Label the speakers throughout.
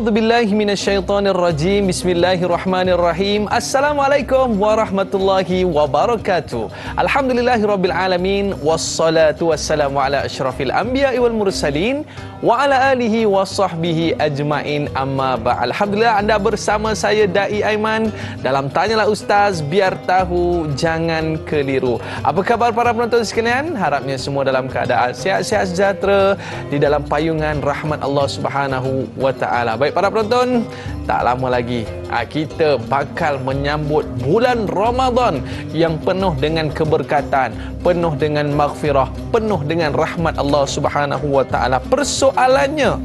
Speaker 1: A'udzubillahi minasyaitonirrajim. Bismillahirrahmanirrahim. Assalamualaikum warahmatullahi wabarakatuh. Alhamdulillahirabbil alamin wassalatu wassalamu ala asyrafil anbiya'i wal mursalin wa ala alihi washabbihi ajmain. Amma ba'd. Alhamdulillah, anda bersama saya Dai Aiman dalam Tanyalah Ustaz, biar tahu jangan keliru. Apa khabar para penonton sekalian? Harapnya semua dalam keadaan sihat-sihat sejahtera di dalam payungan rahmat Allah Subhanahu wa taala. Baik para penonton, tak lama lagi kita bakal menyambut bulan Ramadan yang penuh dengan keberkatan, penuh dengan maghfirah, penuh dengan rahmat Allah Subhanahu wa taala. Persoalannya,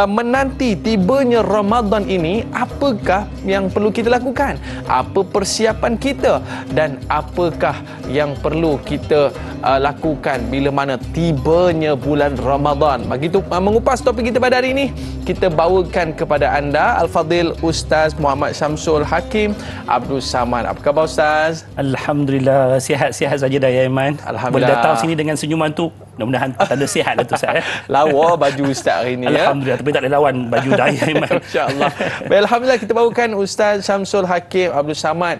Speaker 1: menanti tibanya Ramadan ini, apakah yang perlu kita lakukan? Apa persiapan kita dan apakah yang perlu kita lakukan bila mana tibanya bulan Ramadan? Begitu mengupas topik kita pada hari ini, kita bawakan kepada anda Al-Fadhil Ustaz Muhammad Syamsul Hakim Abdul Samad. Apa khabar Ustaz?
Speaker 2: Alhamdulillah, sihat-sihat saja Dai Aiman.
Speaker 1: Alhamdulillah.
Speaker 2: Boleh datang sini dengan senyuman tu, mudah-mudahan tanda sihat lah tu Ustaz.
Speaker 1: Lawa baju Ustaz hari ini.
Speaker 2: Alhamdulillah, tapi tak boleh lawan baju Dai Aiman.
Speaker 1: InsyaAllah. Baik, Alhamdulillah, kita bawakan Ustaz Syamsul Hakim Abdul Samad,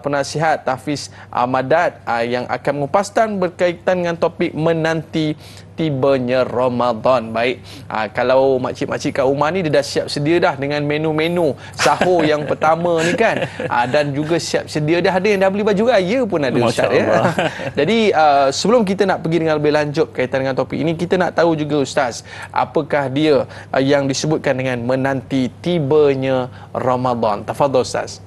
Speaker 1: penasihat tahfiz Madat, yang akan mengupas berkaitan dengan topik menanti tibanya Ramadan. Baik, kalau makcik-makcik kat rumah ni dia dah siap sedia dah dengan menu-menu sahur yang pertama ni kan, dan juga siap sedia dah, ada yang dah beli baju raya pun ada Ustaz ya. Jadi sebelum kita nak pergi dengan lebih lanjut kaitan dengan topik ini, kita nak tahu juga Ustaz, apakah dia yang disebutkan dengan menanti tibanya Ramadan. Tafadhal Ustaz.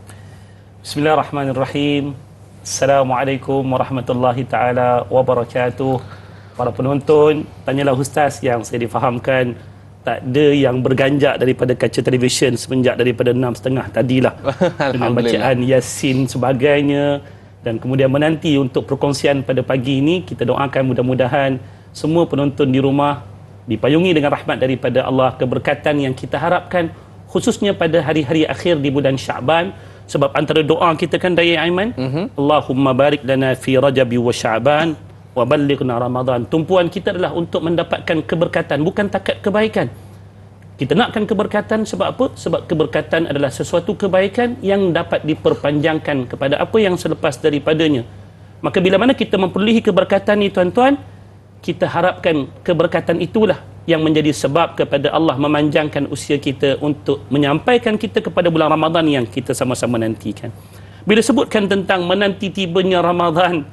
Speaker 2: Bismillahirrahmanirrahim. Assalamualaikum warahmatullahi taala wabarakatuh. Para penonton, Tanyalah Ustaz yang saya difahamkan tak ada yang berganjak daripada kaca televisyen semenjak daripada 6.30 tadilah dengan bacaan Yasin sebagainya, dan kemudian menanti untuk perkongsian pada pagi ini. Kita doakan mudah-mudahan semua penonton di rumah dipayungi dengan rahmat daripada Allah, keberkatan yang kita harapkan khususnya pada hari-hari akhir di bulan Syaban. Sebab antara doa kita kan Dai Aiman, Allahumma barik lana fi Rajabi wa Sya'ban wa ballighna Ramadan. Tumpuan kita adalah untuk mendapatkan keberkatan, bukan takat kebaikan. Kita nakkan keberkatan sebab apa? Sebab keberkatan adalah sesuatu kebaikan yang dapat diperpanjangkan kepada apa yang selepas daripadanya. Maka bila mana kita memperolehi keberkatan ini tuan-tuan, kita harapkan keberkatan itulah yang menjadi sebab kepada Allah memanjangkan usia kita untuk menyampaikan kita kepada bulan Ramadan yang kita sama-sama nantikan. Bila sebutkan tentang menanti tibanya Ramadan,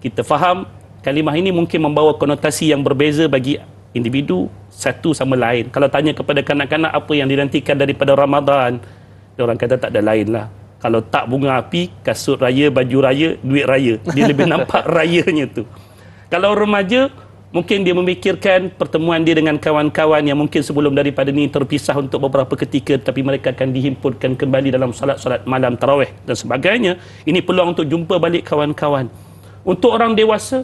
Speaker 2: kita faham kalimah ini mungkin membawa konotasi yang berbeza bagi individu satu sama lain. Kalau tanya kepada kanak-kanak apa yang dinantikan daripada Ramadan, orang kata tak ada lain lah. Kalau tak bunga api, kasut raya, baju raya, duit raya. Dia lebih nampak rayanya tu. Kalau remaja, mungkin dia memikirkan pertemuan dia dengan kawan-kawan yang mungkin sebelum daripada ni terpisah untuk beberapa ketika, tapi mereka akan dihimpunkan kembali dalam solat-solat malam tarawih dan sebagainya. Ini peluang untuk jumpa balik kawan-kawan. Untuk orang dewasa,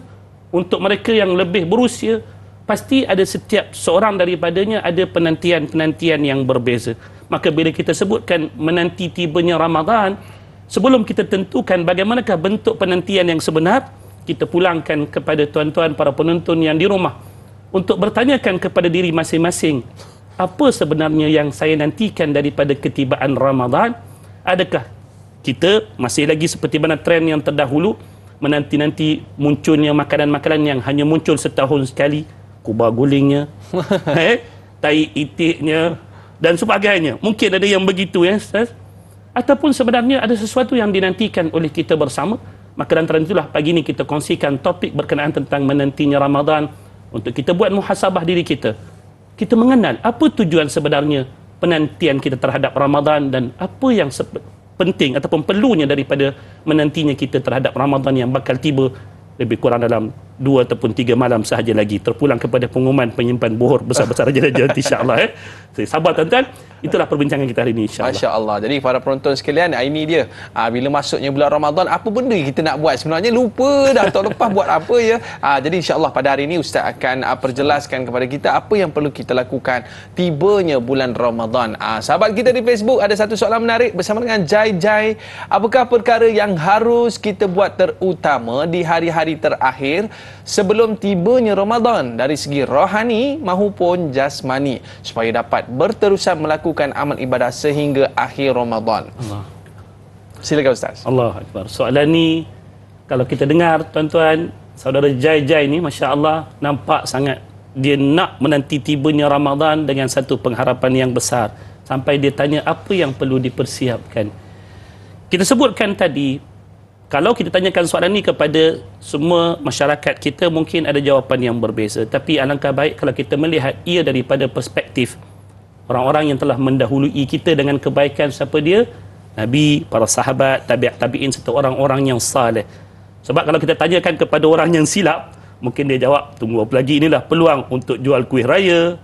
Speaker 2: untuk mereka yang lebih berusia, pasti ada setiap seorang daripadanya ada penantian-penantian yang berbeza. Maka bila kita sebutkan menanti tibanya Ramadan, sebelum kita tentukan bagaimanakah bentuk penantian yang sebenar, kita pulangkan kepada tuan-tuan para penonton yang di rumah untuk bertanyakan kepada diri masing-masing, apa sebenarnya yang saya nantikan daripada ketibaan Ramadan? Adakah kita masih lagi seperti mana trend yang terdahulu, menanti-nanti munculnya makanan-makanan yang hanya muncul setahun sekali, kubah gulingnya, tai itiknya dan sebagainya? Mungkin ada yang begitu ya Ustaz. Ataupun sebenarnya ada sesuatu yang dinantikan oleh kita bersama. Maka dan antara itulah pagi ini kita kongsikan topik berkenaan tentang menantinya Ramadan, untuk kita buat muhasabah diri kita. Kita mengenal apa tujuan sebenarnya penantian kita terhadap Ramadan dan apa yang penting ataupun perlunya daripada menantinya kita terhadap Ramadan yang bakal tiba lebih kurang dalam 2 ataupun 3 malam sahaja lagi. Terpulang kepada pengumuman penyimpan buhur besar-besar raja-raja nanti insya-Allah. Sabar tuan-tuan. Itulah perbincangan kita hari ini, insya-Allah.
Speaker 1: Masya-Allah. Jadi para penonton sekalian, ini dia. Bila masuknya bulan Ramadan, apa benda kita nak buat? Sebenarnya lupa dah tahun lepas buat apa ya. Jadi insya-Allah pada hari ini Ustaz akan perjelaskan kepada kita apa yang perlu kita lakukan tibanya bulan Ramadan. Sahabat kita di Facebook ada satu soalan menarik bersama dengan Jai. Apakah perkara yang harus kita buat terutama di hari-hari terakhir sebelum tibanya Ramadan dari segi rohani maupun jasmani supaya dapat berterusan melakukan amal ibadah sehingga akhir Ramadan?
Speaker 2: Allah.
Speaker 1: Silakan Ustaz.
Speaker 2: Allah Akbar. Soalan ni kalau kita dengar tuan-tuan, saudara Jai ni masya-Allah nampak sangat dia nak menanti tibanya Ramadan dengan satu pengharapan yang besar sampai dia tanya apa yang perlu dipersiapkan. Kita sebutkan tadi, kalau kita tanyakan soalan ni kepada semua masyarakat kita, mungkin ada jawapan yang berbeza. Tapi alangkah baik kalau kita melihat ia daripada perspektif orang-orang yang telah mendahului kita dengan kebaikan. Siapa dia? Nabi, para sahabat, tabi'in serta orang-orang yang saleh. Sebab kalau kita tanyakan kepada orang yang silap, mungkin dia jawab, tunggu apa lagi, inilah peluang untuk jual kuih raya.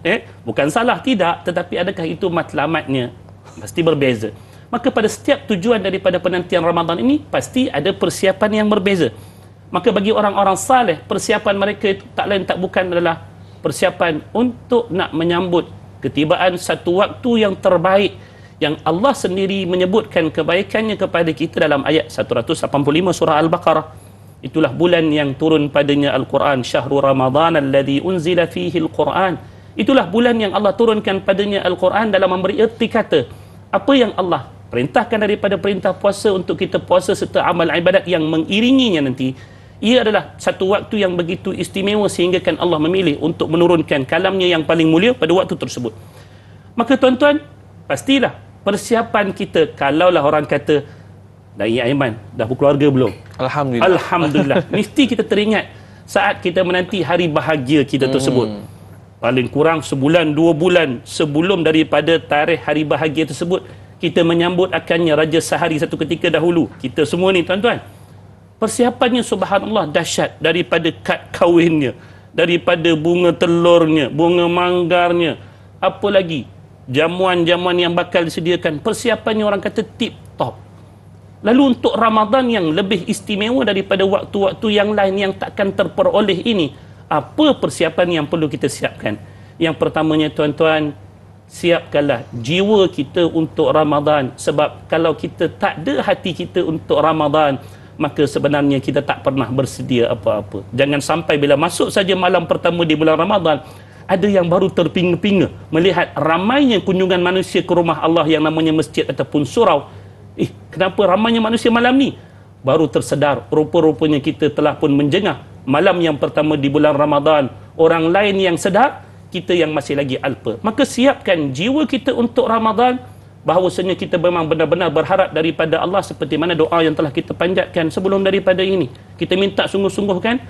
Speaker 2: Bukan salah, tidak. Tetapi adakah itu matlamatnya? Pasti berbeza. Maka pada setiap tujuan daripada penantian Ramadan ini, pasti ada persiapan yang berbeza. Maka bagi orang-orang saleh, persiapan mereka itu tak lain tak bukan adalah persiapan untuk nak menyambut ketibaan satu waktu yang terbaik yang Allah sendiri menyebutkan kebaikannya kepada kita dalam ayat 185 surah Al-Baqarah. Itulah bulan yang turun padanya Al-Quran, syahrul Ramadan alladhi unzila fihi Al-Quran. Itulah bulan yang Allah turunkan padanya Al-Quran dalam memberi erti kata apa yang Allah perintahkan daripada perintah puasa untuk kita puasa serta amal ibadat yang mengiringinya nanti. Ia adalah satu waktu yang begitu istimewa sehingga kan Allah memilih untuk menurunkan kalamnya yang paling mulia pada waktu tersebut. Maka tuan-tuan, pastilah persiapan kita, kalaulah orang kata, Dai Aiman dah berkeluarga belum?
Speaker 1: Alhamdulillah.
Speaker 2: Alhamdulillah. Mesti kita teringat saat kita menanti hari bahagia kita tersebut. Paling kurang sebulan, 2 bulan sebelum daripada tarikh hari bahagia tersebut, kita menyambut akannya Raja Sahari satu ketika dahulu. Kita semua ni tuan-tuan, persiapannya subhanallah dahsyat, daripada kad kahwinnya, daripada bunga telurnya, bunga manggarnya, apa lagi, jamuan-jamuan yang bakal disediakan, persiapannya orang kata tip top. Lalu untuk Ramadan yang lebih istimewa daripada waktu-waktu yang lain yang takkan terperoleh ini, apa persiapan yang perlu kita siapkan? Yang pertamanya tuan-tuan, siapkanlah jiwa kita untuk Ramadan. Sebab kalau kita tak ada hati kita untuk Ramadan, maka sebenarnya kita tak pernah bersedia apa-apa. Jangan sampai bila masuk saja malam pertama di bulan Ramadan, ada yang baru terpinga-pinga melihat ramainya kunjungan manusia ke rumah Allah yang namanya masjid ataupun surau. Kenapa ramainya manusia malam ni? Baru tersedar, rupa-rupanya kita telah pun menjengah malam yang pertama di bulan Ramadan. Orang lain yang sedar, kita yang masih lagi alpa. Maka siapkan jiwa kita untuk Ramadan, bahawasanya kita memang benar-benar berharap daripada Allah seperti mana doa yang telah kita panjatkan sebelum daripada ini. Kita minta sungguh-sungguh kan,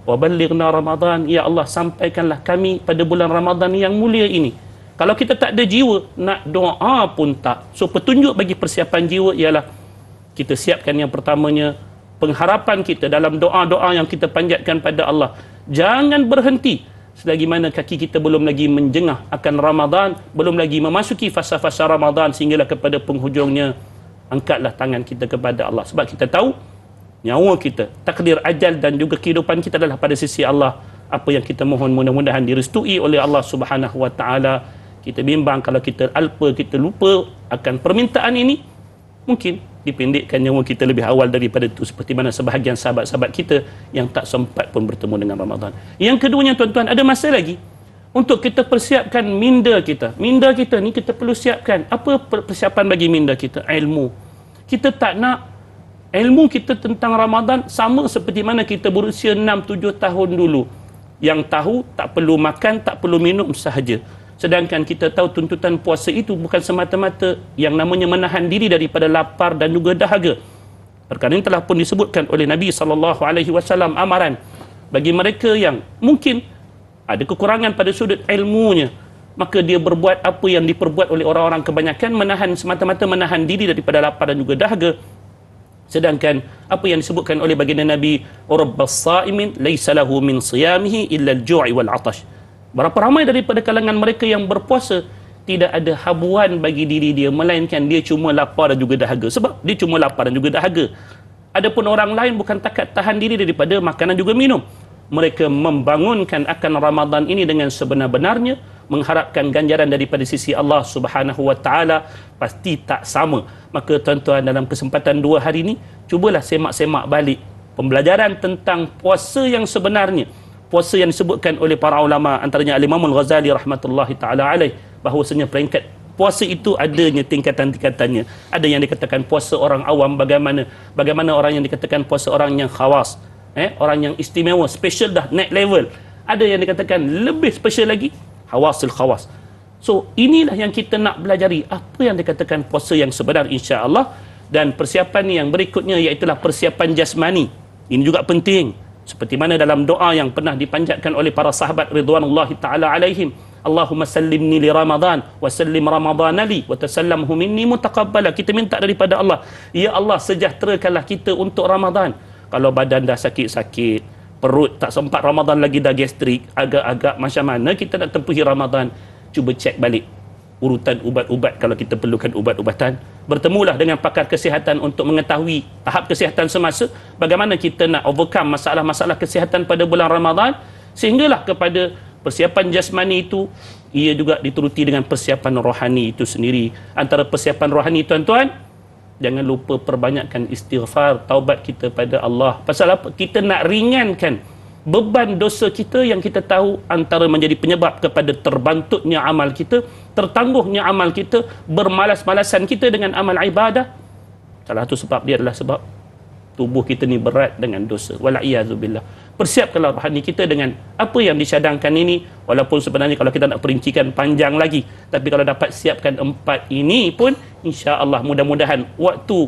Speaker 2: wa ballighna Ramadan, ya Allah sampaikanlah kami pada bulan Ramadan yang mulia ini. Kalau kita tak ada jiwa, nak doa pun tak. So petunjuk bagi persiapan jiwa ialah kita siapkan yang pertamanya pengharapan kita dalam doa-doa yang kita panjatkan pada Allah. Jangan berhenti selagi mana kaki kita belum lagi menjengah akan Ramadan, belum lagi memasuki fasa-fasa Ramadan sehinggalah kepada penghujungnya, angkatlah tangan kita kepada Allah. Sebab kita tahu nyawa kita, takdir ajal dan juga kehidupan kita adalah pada sisi Allah. Apa yang kita mohon mudah-mudahan direstui oleh Allah Subhanahu wa taala. Kita bimbang kalau kita alpa, kita lupa akan permintaan ini, mungkin dipendekkan nyawa kita lebih awal daripada itu, seperti mana sebahagian sahabat-sahabat kita yang tak sempat pun bertemu dengan Ramadan. Yang keduanya tuan-tuan, ada masa lagi untuk kita persiapkan minda kita. Minda kita ni kita perlu siapkan. Apa persiapan bagi minda kita? Ilmu. Kita tak nak ilmu kita tentang Ramadan sama seperti mana kita berusia 6-7 tahun dulu, yang tahu tak perlu makan, tak perlu minum sahaja. Sedangkan kita tahu tuntutan puasa itu bukan semata-mata yang namanya menahan diri daripada lapar dan juga dahaga. Perkara ini telah pun disebutkan oleh Nabi SAW, amaran bagi mereka yang mungkin ada kekurangan pada sudut ilmunya, maka dia berbuat apa yang diperbuat oleh orang-orang kebanyakan, menahan semata-mata menahan diri daripada lapar dan juga dahaga. Sedangkan apa yang disebutkan oleh baginda Nabi, rabbas saimin laisa lahu min siyamihi illa al-ju'i wal 'atash. Berapa ramai daripada kalangan mereka yang berpuasa tidak ada habuan bagi diri dia, melainkan dia cuma lapar dan juga dahaga. Sebab dia cuma lapar dan juga dahaga. Adapun orang lain bukan takat tahan diri daripada makanan juga minum. Mereka membangunkan akan Ramadan ini dengan sebenar-benarnya, mengharapkan ganjaran daripada sisi Allah Subhanahu wa taala, pasti tak sama. Maka tuan-tuan, dalam kesempatan 2 hari ini, cubalah semak-semak balik pembelajaran tentang puasa yang sebenarnya. Puasa yang disebutkan oleh para ulama, antaranya Al-Imam Al-Ghazali rahmatullahi taala alaih, bahawasanya peringkat puasa itu adanya tingkatan-tingkatannya. Ada yang dikatakan puasa orang awam, bagaimana orang yang dikatakan puasa orang yang khawas, orang yang istimewa, special dah, next level. Ada yang dikatakan lebih special lagi, hawasil khawas. So inilah yang kita nak belajari, apa yang dikatakan puasa yang sebenar, insya-Allah. Dan persiapan yang berikutnya iaitulah persiapan jasmani. Ini juga penting, seperti mana dalam doa yang pernah dipanjatkan oleh para sahabat ridwanullahi taala alaihim, Allahumma sallimni li Ramadan wa sallim Ramadana li wa tasallamhu minni mutaqabbala. Kita minta daripada Allah, ya Allah, sejahterakanlah kita untuk Ramadan. Kalau badan dah sakit-sakit, perut tak sempat Ramadan lagi, dah gastrik, agak-agak macam mana kita nak tempuhi Ramadan, cuba cek balik urutan ubat-ubat kalau kita perlukan ubat-ubatan. Bertemulah dengan pakar kesihatan untuk mengetahui tahap kesihatan semasa, bagaimana kita nak overcome masalah-masalah kesihatan pada bulan Ramadan, sehinggalah kepada persiapan jasmani itu, ia juga dituruti dengan persiapan rohani itu sendiri. Antara persiapan rohani, tuan-tuan, jangan lupa perbanyakkan istighfar, taubat kita pada Allah. Pasal apa? Kita nak ringankan beban dosa kita yang kita tahu antara menjadi penyebab kepada terbantutnya amal kita, tertangguhnya amal kita, bermalas-malasan kita dengan amal ibadah. Salah satu sebab dia adalah sebab tubuh kita ni berat dengan dosa. Wal'iyazubillah. Persiapkanlah rohani kita dengan apa yang disyadangkan ini, walaupun sebenarnya kalau kita nak perincikan panjang lagi, tapi kalau dapat siapkan 4 ini pun, insya-Allah mudah-mudahan waktu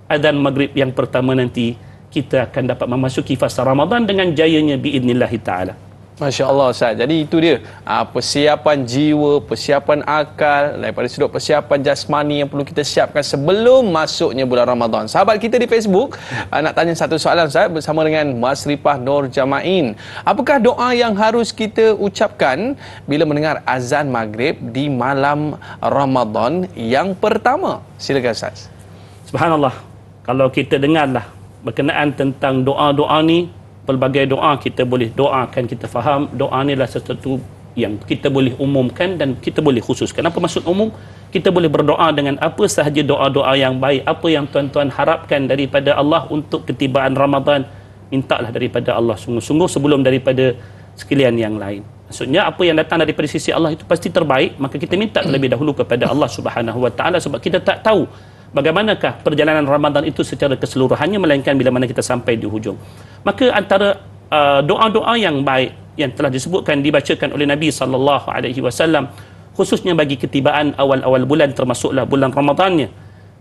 Speaker 2: azan maghrib yang pertama nanti kita akan dapat memasuki fasa Ramadan dengan jayanya biidznillah taala.
Speaker 1: Masya Allah Ustaz. Jadi itu dia persiapan jiwa, persiapan akal, daripada sudut persiapan jasmani yang perlu kita siapkan sebelum masuknya bulan Ramadan. Sahabat kita di Facebook nak tanya satu soalan Ustaz, bersama dengan Masrifah Nur Jamain. Apakah doa yang harus kita ucapkan bila mendengar azan maghrib di malam Ramadan yang pertama? Silakan Ustaz.
Speaker 2: Subhanallah. Kalau kita dengarlah berkenaan tentang doa-doa ni, pelbagai doa kita boleh doakan, kita faham doa ni adalah sesuatu yang kita boleh umumkan dan kita boleh khususkan. Apa maksud umum? Kita boleh berdoa dengan apa sahaja doa-doa yang baik, apa yang tuan-tuan harapkan daripada Allah untuk ketibaan Ramadan, mintalah daripada Allah sungguh-sungguh sebelum daripada sekalian yang lain. Maksudnya apa yang datang daripada sisi Allah itu pasti terbaik, maka kita minta terlebih dahulu kepada Allah Subhanahu wa taala, sebab kita tak tahu bagaimanakah perjalanan Ramadan itu secara keseluruhannya, melainkan bila mana kita sampai di hujung. Maka antara doa-doa yang baik yang telah disebutkan, dibacakan oleh Nabi SAW, khususnya bagi ketibaan awal-awal bulan, termasuklah bulan Ramadannya,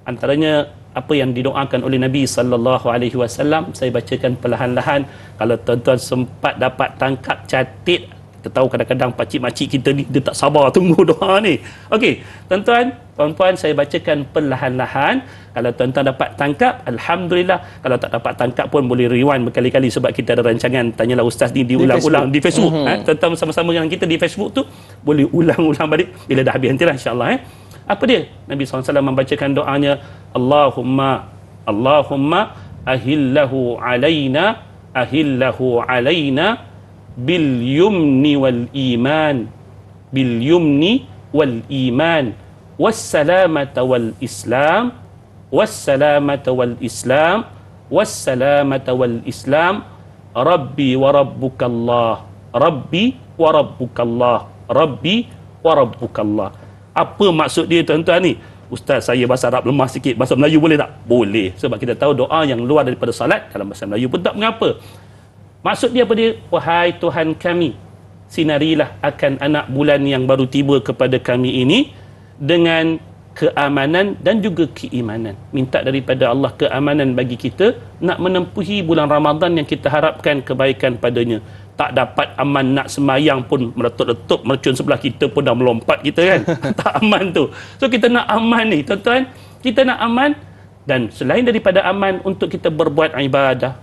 Speaker 2: antaranya apa yang didoakan oleh Nabi SAW, saya bacakan perlahan-lahan. Kalau tuan-tuan sempat dapat tangkap, catit. Kita tahu kadang-kadang pakcik-makcik kita ni, dia tak sabar tunggu doa ni. Okey, tuan-tuan, puan-puan, saya bacakan perlahan-lahan. Kalau tuan-tuan dapat tangkap, alhamdulillah. Kalau tak dapat tangkap pun boleh rewind berkali-kali, sebab kita ada rancangan Tanyalah Ustaz ni diulang-ulang di Facebook. Tuan-tuan sama-sama dengan kita di Facebook tu boleh ulang-ulang balik bila dah habis nantilah, insya-Allah. Apa dia? Nabi SAW membacakan doanya, Allahumma ahillahu alaina bil yumni wal iman wassalamata wal islam wassalamata wal islam rabbi wa rabbukallah. Apa maksud dia, tuan-tuan ni? Ustaz, saya bahasa Arab lemah sikit, bahasa Melayu boleh tak? Boleh, sebab kita tahu doa yang luar daripada salat dalam bahasa Melayu pun tak mengapa. Maksud dia apa dia? Wahai Tuhan kami, sinarilah akan anak bulan yang baru tiba kepada kami ini dengan keamanan dan juga keimanan. Minta daripada Allah keamanan bagi kita nak menempuhi bulan Ramadan yang kita harapkan kebaikan padanya. Tak dapat aman nak semayang pun meletup-letup, mercun sebelah kita pun dah melompat kita kan. Tak aman tu. So kita nak aman ni, tuan-tuan. Kita nak aman, dan selain daripada aman untuk kita berbuat ibadah,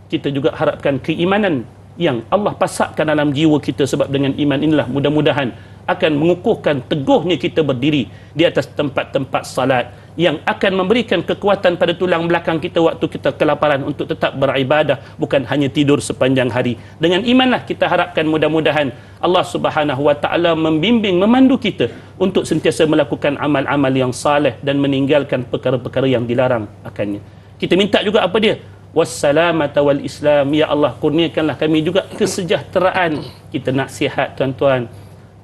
Speaker 2: kita juga harapkan keimanan yang Allah pasakkan dalam jiwa kita, sebab dengan iman inilah mudah-mudahan akan mengukuhkan teguhnya kita berdiri di atas tempat-tempat salat, yang akan memberikan kekuatan pada tulang belakang kita waktu kita kelaparan untuk tetap beribadah, bukan hanya tidur sepanjang hari. Dengan imanlah kita harapkan mudah-mudahan Allah Subhanahu wa taala membimbing, memandu kita untuk sentiasa melakukan amal-amal yang saleh dan meninggalkan perkara-perkara yang dilarang akannya. Kita minta juga apa dia? Wassalamata wal Islam. Ya Allah, kurniakanlah kami juga kesejahteraan. Kita nak sihat tuan-tuan.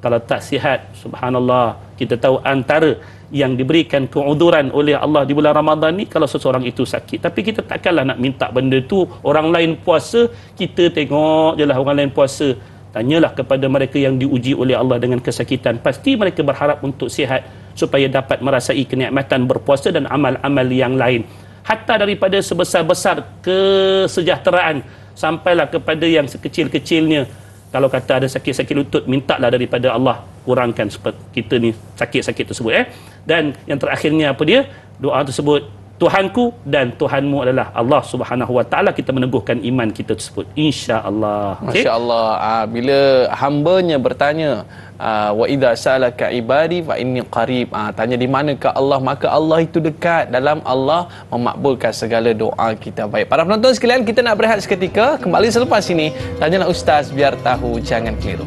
Speaker 2: Kalau tak sihat, subhanallah, kita tahu antara yang diberikan keuduran oleh Allah di bulan Ramadan ni kalau seseorang itu sakit. Tapi kita takkanlah nak minta benda tu. Orang lain puasa, kita tengok je lah orang lain puasa. Tanyalah kepada mereka yang diuji oleh Allah dengan kesakitan. Pasti mereka berharap untuk sihat supaya dapat merasai kenikmatan berpuasa dan amal-amal yang lain. Hatta daripada sebesar-besar kesejahteraan sampailah kepada yang sekecil-kecilnya. Kalau kata ada sakit-sakit lutut, mintalah daripada Allah kurangkan kita ni sakit-sakit tersebut. Dan yang terakhirnya apa dia? Doa tersebut, Tuhanku dan Tuhanmu adalah Allah Subhanahu wa taala. Kita meneguhkan iman kita tersebut, insya-Allah. Okay?
Speaker 1: Masya-Allah. Bila hambanya bertanya, wa idza salaka ibadi fa inni qarib, tanya di manakah Allah, maka Allah itu dekat. Dalam Allah memakbulkan segala doa kita. Baik, para penonton sekalian, kita nak berehat seketika. Kembali selepas ini, tanyalah Ustaz biar tahu, jangan keliru.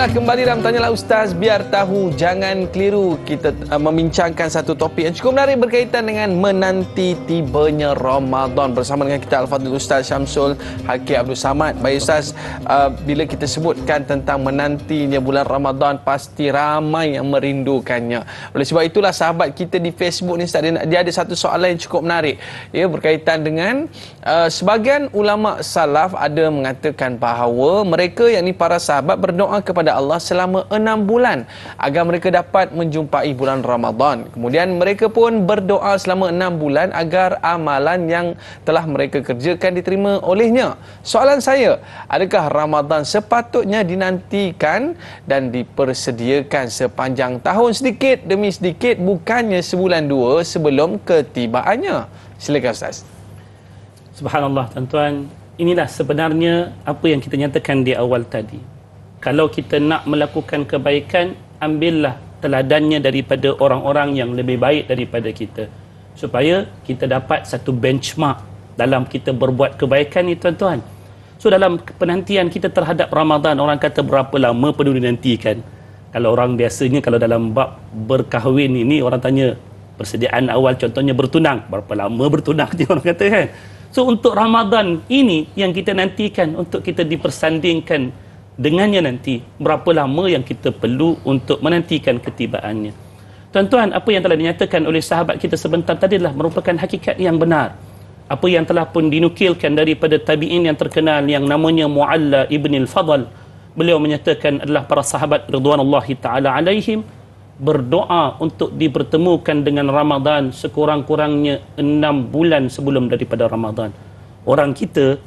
Speaker 1: Kembali dalam Tanyalah Ustaz biar tahu, jangan keliru. Kita membincangkan satu topik yang cukup menarik berkaitan dengan menanti tibanya Ramadan bersama dengan kita Al-Fadhil Ustaz Syamsul Hakim Abdul Samad. Baik Ustaz, bila kita sebutkan tentang menantinya bulan Ramadan, pasti ramai yang merindukannya. Oleh sebab itulah sahabat kita di Facebook ni Ustaz, dia ada satu soalan yang cukup menarik. Ya, berkaitan dengan sebahagian ulama salaf ada mengatakan bahawa mereka, yakni para sahabat, berdoa kepada Allah selama 6 bulan agar mereka dapat menjumpai bulan Ramadan. Kemudian mereka pun berdoa selama 6 bulan agar amalan yang telah mereka kerjakan diterima olehnya. Soalan saya, adakah Ramadan sepatutnya dinantikan dan dipersediakan sepanjang tahun sedikit demi sedikit, bukannya sebulan dua sebelum ketibaannya? Silakan Ustaz.
Speaker 2: Subhanallah tuan-tuan, inilah sebenarnya apa yang kita nyatakan di awal tadi. Kalau kita nak melakukan kebaikan, ambillah teladannya daripada orang-orang yang lebih baik daripada kita, supaya kita dapat satu benchmark dalam kita berbuat kebaikan ni tuan-tuan. So dalam penantian kita terhadap Ramadan, orang kata berapa lama perlu dinantikan? Kalau orang biasanya, kalau dalam bab berkahwin ini, orang tanya persediaan awal, contohnya bertunang, berapa lama bertunang je orang kata kan. So untuk Ramadan ini yang kita nantikan untuk kita dipersandingkan dengannya nanti, berapa lama yang kita perlu untuk menantikan ketibaannya. Tuan-tuan, apa yang telah dinyatakan oleh sahabat kita sebentar tadi adalah merupakan hakikat yang benar. Apa yang telah pun dinukilkan daripada tabi'in yang terkenal yang namanya Mu'alla ibn al-Fadl, beliau menyatakan adalah para sahabat ridwanullahi ta'ala alaihim berdoa untuk dipertemukan dengan Ramadan sekurang-kurangnya 6 bulan sebelum daripada Ramadan. Orang kita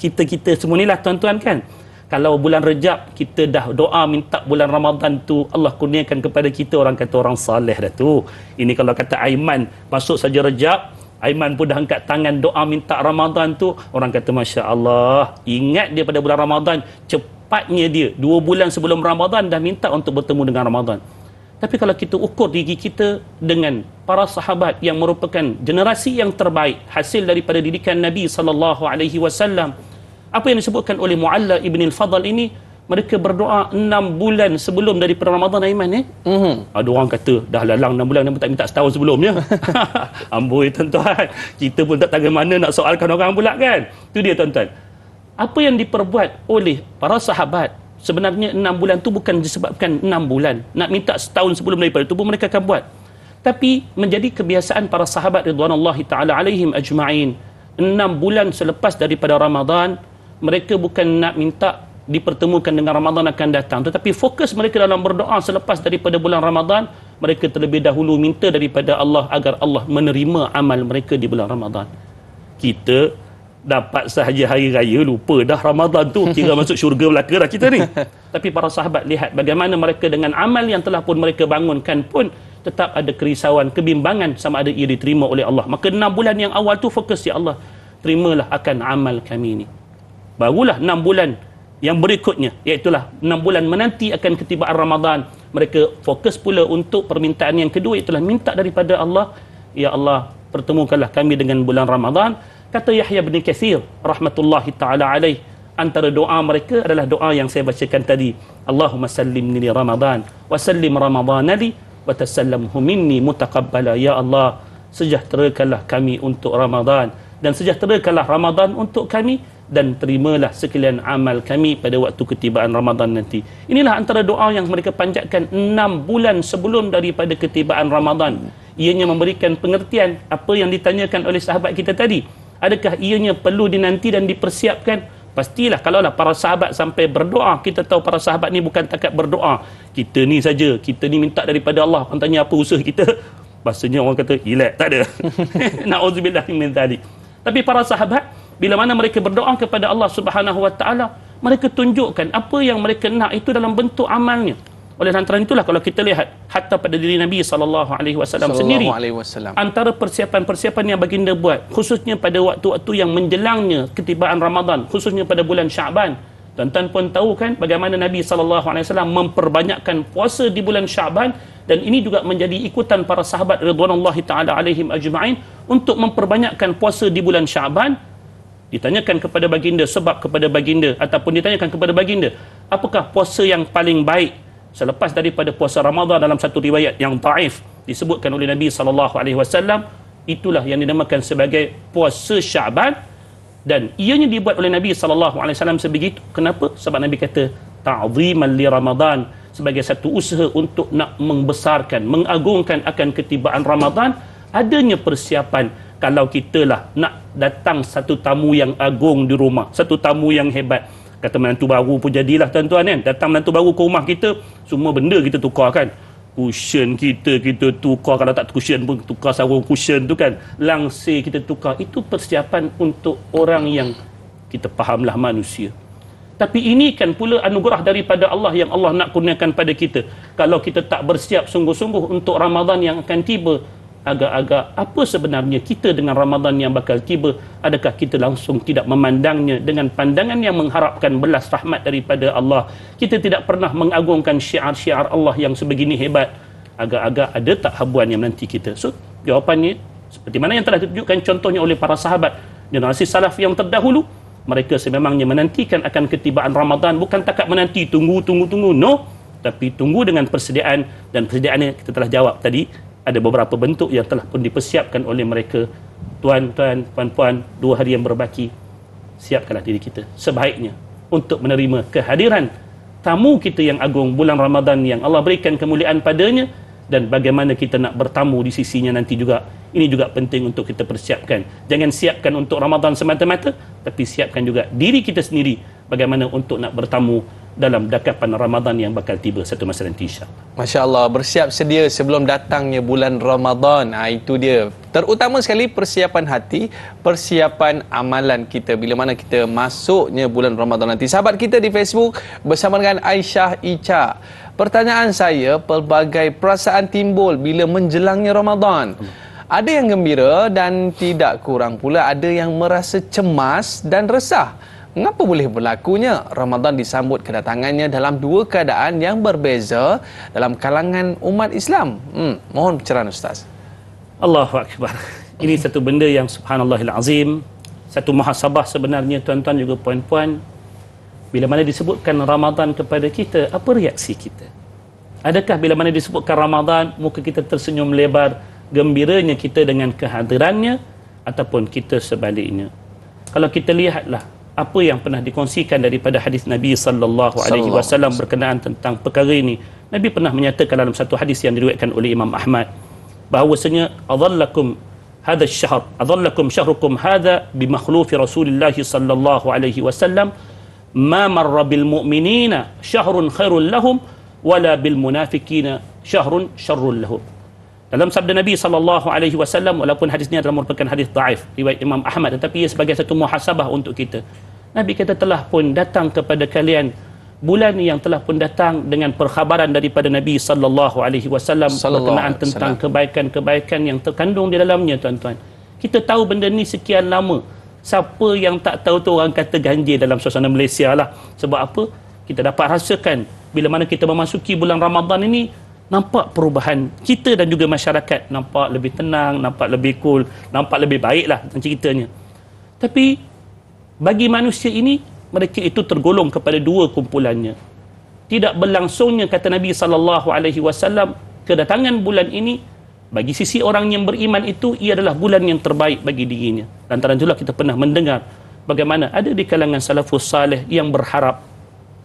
Speaker 2: semua inilah tuan-tuan kan, kalau bulan Rejab kita dah doa minta bulan Ramadan tu Allah kurniakan kepada kita, orang kata orang saleh dah tu. Ini kalau kata Aiman masuk saja Rejab, Aiman pun dah angkat tangan doa minta Ramadan tu, orang kata Masya Allah, ingat dia pada bulan Ramadan, cepatnya dia 2 bulan sebelum Ramadan dah minta untuk bertemu dengan Ramadan. Tapi kalau kita ukur diri kita dengan para sahabat yang merupakan generasi yang terbaik hasil daripada didikan Nabi SAW, apa yang disebutkan oleh Mu'alla ibn al-Fadl ini, mereka berdoa 6 bulan sebelum daripada Ramadan, Aiman. Ada orang kata dah lalang 6 bulan, tak minta setahun sebelumnya. Amboi tuan-tuan, kita pun tak tahu mana nak soalkan orang pula kan. Itu dia tuan-tuan, apa yang diperbuat oleh para sahabat. Sebenarnya 6 bulan tu bukan disebabkan 6 bulan, nak minta setahun sebelum daripada itu pun mereka akan buat. Tapi menjadi kebiasaan para sahabat ridwanullahi ta'ala alaihim ajma'in, 6 bulan selepas daripada Ramadan, mereka bukan nak minta dipertemukan dengan Ramadan akan datang, tetapi fokus mereka dalam berdoa selepas daripada bulan Ramadan, mereka terlebih dahulu minta daripada Allah agar Allah menerima amal mereka di bulan Ramadan. Kita dapat sahaja hari raya, lupa dah Ramadan tu, kira masuk syurga belaka dah kita ni. Tapi para sahabat lihat bagaimana mereka dengan amal yang telah pun mereka bangunkan pun tetap ada kerisauan, kebimbangan sama ada ia diterima oleh Allah. Maka 6 bulan yang awal tu fokus, ya Allah, terimalah akan amal kami ni. Barulah 6 bulan yang berikutnya, iaitulah 6 bulan menanti akan ketibaan Ramadan, mereka fokus pula untuk permintaan yang kedua, iaitulah minta daripada Allah, ya Allah, pertemukanlah kami dengan bulan Ramadan. Kata Yahya bin Katsir rahmatullahi taala alaih, antara doa mereka adalah doa yang saya bacakan tadi, Allahumma sallimni li Ramadan wa sallim Ramadan li wa tasallamhu minni mutaqabbala. Ya Allah, sejahterakanlah kami untuk Ramadan dan sejahterakanlah Ramadan untuk kami, dan terimalah sekalian amal kami pada waktu ketibaan Ramadan nanti. Inilah antara doa yang mereka panjatkan 6 bulan sebelum daripada ketibaan Ramadan. Ianya memberikan pengertian apa yang ditanyakan oleh sahabat kita tadi. Adakah ianya perlu dinanti dan dipersiapkan? Pastilah. Kalaulah para sahabat sampai berdoa, kita tahu para sahabat ni bukan takat berdoa. Kita ni saja, kita ni minta daripada Allah, orang tanya apa usaha kita, bahasanya orang kata relax, tak ada. Na'udzubillah min dzalik. Tapi para sahabat, bila mana mereka berdoa kepada Allah Subhanahu wa taala, mereka tunjukkan apa yang mereka nak itu dalam bentuk amalnya. Oleh antara itulah kalau kita lihat hatta pada diri Nabi SAW sendiri, antara persiapan-persiapan yang baginda buat, khususnya pada waktu-waktu yang menjelangnya ketibaan Ramadan, khususnya pada bulan Syaban. Tuan-tuan pun tahu kan bagaimana Nabi SAW memperbanyakkan puasa di bulan Syaban, dan ini juga menjadi ikutan para sahabat ridwanullahi ta'ala alaihim ajma'in untuk memperbanyakkan puasa di bulan Syaban. Ditanyakan kepada baginda, sebab kepada baginda, ataupun ditanyakan kepada baginda, apakah puasa yang paling baik selepas daripada puasa Ramadan? Dalam satu riwayat yang dhaif disebutkan oleh Nabi SAW, itulah yang dinamakan sebagai puasa Syaban, dan ianya dibuat oleh Nabi SAW sebegitu. Kenapa? Sebab Nabi kata ta'ziman li Ramadan, sebagai satu usaha untuk nak membesarkan, mengagungkan akan ketibaan Ramadan. Adanya persiapan, kalau kita lah nak datang satu tamu yang agung di rumah, satu tamu yang hebat, kata menantu baru pun jadilah tuan-tuan kan, datang menantu baru ke rumah kita, semua benda kita tukar kan, cushion kita tukar, kalau tak cushion pun tukar sarung cushion tu kan, langsir kita tukar. Itu persiapan untuk orang yang kita fahamlah manusia. Tapi ini kan pula anugerah daripada Allah yang Allah nak kurniakan pada kita. Kalau kita tak bersiap sungguh-sungguh untuk Ramadan yang akan tiba, agak-agak apa sebenarnya kita dengan Ramadan yang bakal tiba? Adakah kita langsung tidak memandangnya dengan pandangan yang mengharapkan belas rahmat daripada Allah? Kita tidak pernah mengagungkan syiar-syiar Allah yang sebegini hebat. Agak-agak ada tak habuan yang menanti kita? So, jawapannya seperti mana yang telah ditunjukkan contohnya oleh para sahabat generasi salaf yang terdahulu. Mereka sememangnya menantikan akan ketibaan Ramadan, bukan takat menanti tunggu, no, tapi tunggu dengan persediaan, dan persediaannya kita telah jawab tadi. Ada beberapa bentuk yang telah pun dipersiapkan oleh mereka. Tuan-tuan, puan-puan, 2 hari yang berbaki, siapkanlah diri kita sebaiknya untuk menerima kehadiran tamu kita yang agung, bulan Ramadan yang Allah berikan kemuliaan padanya, dan bagaimana kita nak bertamu di sisinya nanti juga. Ini juga penting untuk kita persiapkan. Jangan siapkan untuk Ramadan semata-mata, tapi siapkan juga diri kita sendiri bagaimana untuk nak bertamu dalam dakapan Ramadan yang bakal tiba satu masa nanti, insya-Allah. Masya-Allah, bersiap sedia sebelum datangnya bulan Ramadan. Itu dia. Terutama sekali persiapan hati, persiapan amalan kita bila mana kita masuknya bulan Ramadan nanti. Sahabat kita di Facebook bersama dengan Aisyah Ica. Pertanyaan saya, pelbagai perasaan timbul bila menjelangnya Ramadan. Ada yang gembira dan tidak kurang pula ada yang merasa cemas dan resah. Mengapa boleh berlakunya? Ramadan disambut kedatangannya dalam 2 keadaan yang berbeza dalam kalangan umat Islam. Mohon pencerahan Ustaz. Allahu Akbar. Ini satu benda yang subhanallahil azim, satu muhasabah sebenarnya tuan-tuan juga puan-puan. Bila mana disebutkan Ramadan kepada kita, apa reaksi kita? Adakah bila mana disebutkan Ramadan, muka kita tersenyum lebar, gembiranya kita dengan kehadirannya, ataupun kita sebaliknya? Kalau kita lihatlah apa yang pernah dikongsikan daripada hadis Nabi sallallahu alaihi wasallam berkenaan tentang perkara ini. Nabi pernah menyatakan dalam satu hadis yang diriwayatkan oleh Imam Ahmad, bahawasanya adhallakum hadha asy-syahr, adhallakum syahrukum hadha bi makhlufi Rasulillah sallallahu alaihi wasallam, ma marra bil mu'minina syahrun khairul lahum wala bil munafiqina syahrun syarrul lahum. Dalam sabda Nabi SAW, walaupun hadis ini adalah merupakan hadis dhaif riwayat Imam Ahmad, tetapi ia sebagai satu muhasabah untuk kita. Nabi kata, telah pun datang kepada kalian bulan yang telah pun datang dengan perkhabaran daripada Nabi SAW berkenaan tentang kebaikan-kebaikan yang terkandung di dalamnya, tuan-tuan. Kita tahu benda ni sekian lama. Siapa yang tak tahu tu orang kata ganjil dalam suasana Malaysia lah. Sebab apa? Kita dapat rasakan bila mana kita memasuki bulan Ramadan ini, nampak perubahan kita dan juga masyarakat. Nampak lebih tenang, nampak lebih cool, nampak lebih baik lah ceritanya. Tapi bagi manusia ini, mereka itu tergolong kepada dua kumpulannya. Tidak berlangsungnya, kata Nabi SAW, kedatangan bulan ini bagi sisi orang yang beriman itu, ia adalah bulan yang terbaik bagi dirinya. Lantaran itulah kita pernah mendengar bagaimana ada di kalangan salafus salih yang berharap,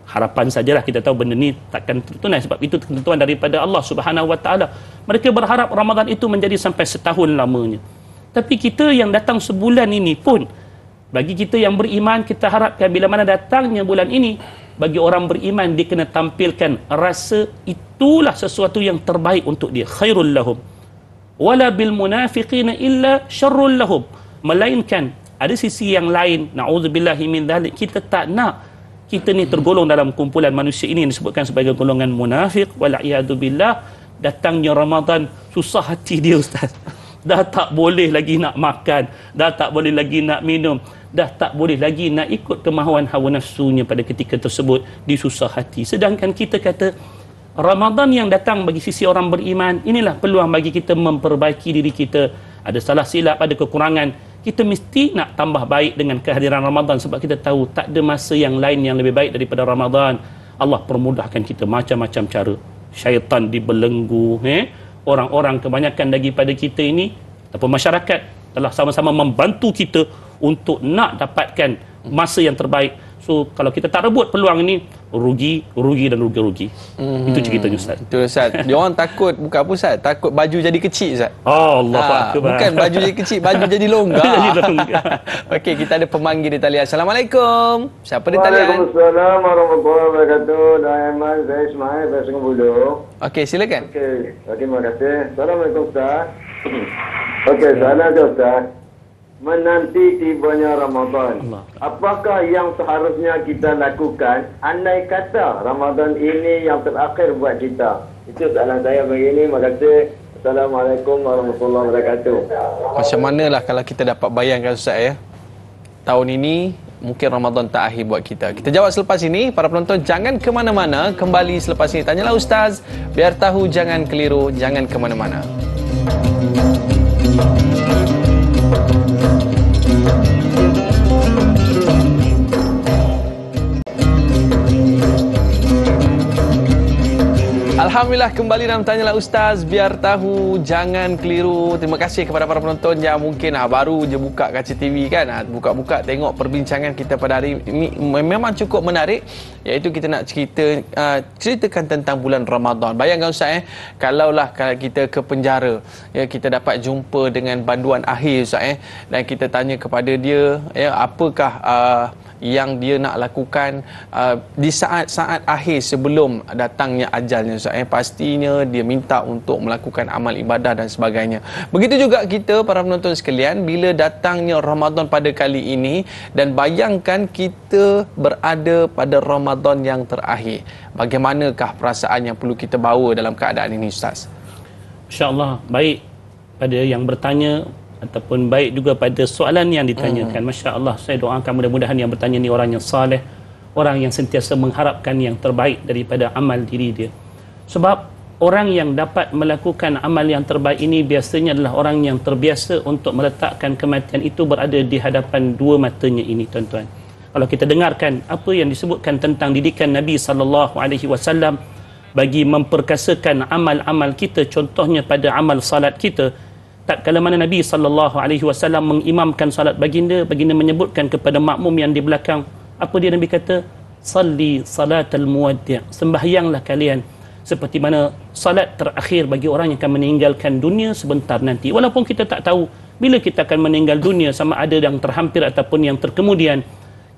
Speaker 2: harapan sajalah, kita tahu benda ni takkan tertunai sebab itu ketentuan daripada Allah Subhanahu Wa Taala. Mereka berharap Ramadan itu menjadi sampai setahun lamanya. Tapi kita yang datang sebulan ini pun, bagi kita yang beriman, kita harapkan bila mana datangnya bulan ini, bagi orang beriman dia kena tampilkan rasa itulah sesuatu yang terbaik untuk dia, khairul lahum. Wala bil munafiqina illa syarrul lahum. Melainkan ada sisi yang lain, na'udzubillahi min dzalik, kita tak nak kita ni tergolong dalam kumpulan manusia ini yang disebutkan sebagai golongan munafik, wal'iyadu billah. Datangnya Ramadan, susah hati dia, ustaz. Dah tak boleh lagi nak makan, dah tak boleh lagi nak minum, dah tak boleh lagi nak ikut kemahuan hawa nafsunya pada ketika tersebut, disusah hati. Sedangkan kita kata Ramadan yang datang bagi sisi orang beriman, inilah peluang bagi kita memperbaiki diri kita. Ada salah silap, ada kekurangan, kita mesti nak tambah baik dengan kehadiran Ramadan, sebab kita tahu tak ada masa yang lain yang lebih baik daripada Ramadan. Allah permudahkan kita macam-macam cara. Syaitan dibelenggu, orang-orang kebanyakan daripada kita ini ataupun masyarakat telah sama-sama membantu kita untuk nak dapatkan masa yang terbaik. So kalau kita tak rebut peluang ini, rugi dan rugi. Itu ceritanya, Ustaz.
Speaker 1: Betul, Ustaz. Dia orang takut, bukan apa, Ustaz? Takut baju jadi kecil, Ustaz.
Speaker 2: Oh, Allah Akbar.
Speaker 1: Bukan baju jadi kecil, baju jadi longgar. Okey, kita ada pemanggil di talian. Assalamualaikum. Siapa di talian?
Speaker 3: Waalaikumsalam warahmatullahi wabarakatuh. Daiman, saya Ismail dari Sungai Buloh.
Speaker 1: Okey, silakan.
Speaker 3: Okey, terima kasih. Assalamualaikum, Ustaz. Okey, soalan dia, Ustaz. Menanti tibanya Ramadan, apakah yang seharusnya kita lakukan andai kata Ramadan ini yang terakhir buat kita? Itu soalan saya begini. Terima kasih. Assalamualaikum warahmatullahi wabarakatuh.
Speaker 1: Macam manalah kalau kita dapat bayangkan, Ustaz, ya, tahun ini mungkin Ramadan tak akhir buat kita. Kita jawab selepas ini. Para penonton jangan ke mana-mana, kembali selepas ini. Tanyalah Ustaz, biar tahu, jangan keliru, jangan ke mana-mana. Alhamdulillah, kembali dalam Tanyalah Ustaz, biar tahu, jangan keliru. Terima kasih kepada para penonton yang mungkin baru je buka kaca TV kan, buka-buka tengok perbincangan kita pada hari ini. Memang cukup menarik, iaitu kita nak ceritakan tentang bulan Ramadan. Bayangkan, Ustaz, kalaulah kita ke penjara, ya, kita dapat jumpa dengan banduan akhir, Ustaz, dan kita tanya kepada dia, ya, apakah yang dia nak lakukan di saat-saat akhir sebelum datangnya ajalnya, Ustaz. Pastinya dia minta untuk melakukan amal ibadah dan sebagainya. Begitu juga kita, para penonton sekalian, bila datangnya Ramadan pada kali ini dan bayangkan kita berada pada Ramadan yang terakhir, bagaimanakah perasaan yang perlu kita bawa dalam keadaan ini, Ustaz? InsyaAllah baik pada yang bertanya ataupun baik juga pada soalan yang ditanyakan. Masya Allah, saya doakan mudah-mudahan yang bertanya ni orang yang saleh, orang yang sentiasa mengharapkan yang terbaik daripada amal diri dia. Sebab orang yang dapat melakukan amal yang terbaik ini biasanya adalah orang yang terbiasa untuk meletakkan kematian itu berada di hadapan dua matanya ini, tuan-tuan. Kalau kita dengarkan apa yang disebutkan tentang didikan Nabi SAW bagi memperkasakan amal-amal kita, contohnya pada amal salat kita. Tak kala mana Nabi SAW mengimamkan salat baginda menyebutkan kepada makmum yang di belakang, apa dia Nabi kata? Salli salatal muwaddi', sembahyanglah kalian seperti mana salat terakhir bagi orang yang akan meninggalkan dunia sebentar nanti. Walaupun kita tak tahu bila kita akan meninggal dunia, sama ada yang terhampir ataupun yang terkemudian,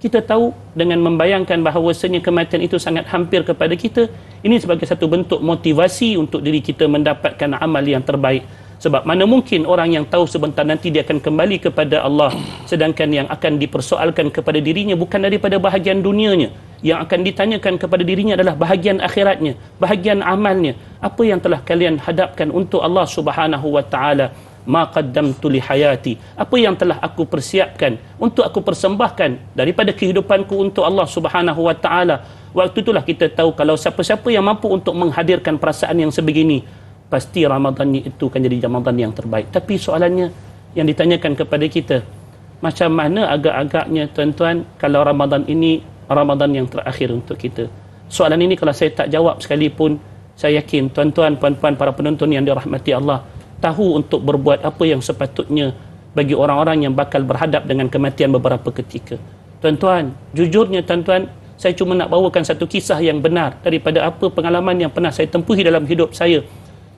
Speaker 2: kita tahu dengan membayangkan bahawasanya kematian itu sangat hampir kepada kita, ini sebagai satu bentuk motivasi untuk diri kita mendapatkan amal yang terbaik. Sebab mana mungkin orang yang tahu sebentar nanti dia akan kembali kepada Allah, sedangkan yang akan dipersoalkan kepada dirinya bukan daripada bahagian dunianya, yang akan ditanyakan kepada dirinya adalah bahagian akhiratnya, bahagian amalnya. Apa yang telah kalian hadapkan untuk Allah Subhanahu wa taala? Ma qaddamtu li hayati, apa yang telah aku persiapkan untuk aku persembahkan daripada kehidupanku untuk Allah Subhanahu wa taala. Waktu itulah kita tahu kalau siapa-siapa yang mampu untuk menghadirkan perasaan yang sebegini, pasti Ramadan itu akan jadi Ramadan yang terbaik. Tapi soalannya yang ditanyakan kepada kita, macam mana agak-agaknya tuan-tuan kalau Ramadan ini Ramadan yang terakhir untuk kita? Soalan ini kalau saya tak jawab sekalipun, saya yakin tuan-tuan, puan-puan, para penonton yang dirahmati Allah tahu untuk berbuat apa yang sepatutnya bagi orang-orang yang bakal berhadap dengan kematian beberapa ketika. Tuan-tuan, jujurnya tuan-tuan, saya cuma nak bawakan satu kisah yang benar daripada apa pengalaman yang pernah saya tempuhi dalam hidup saya.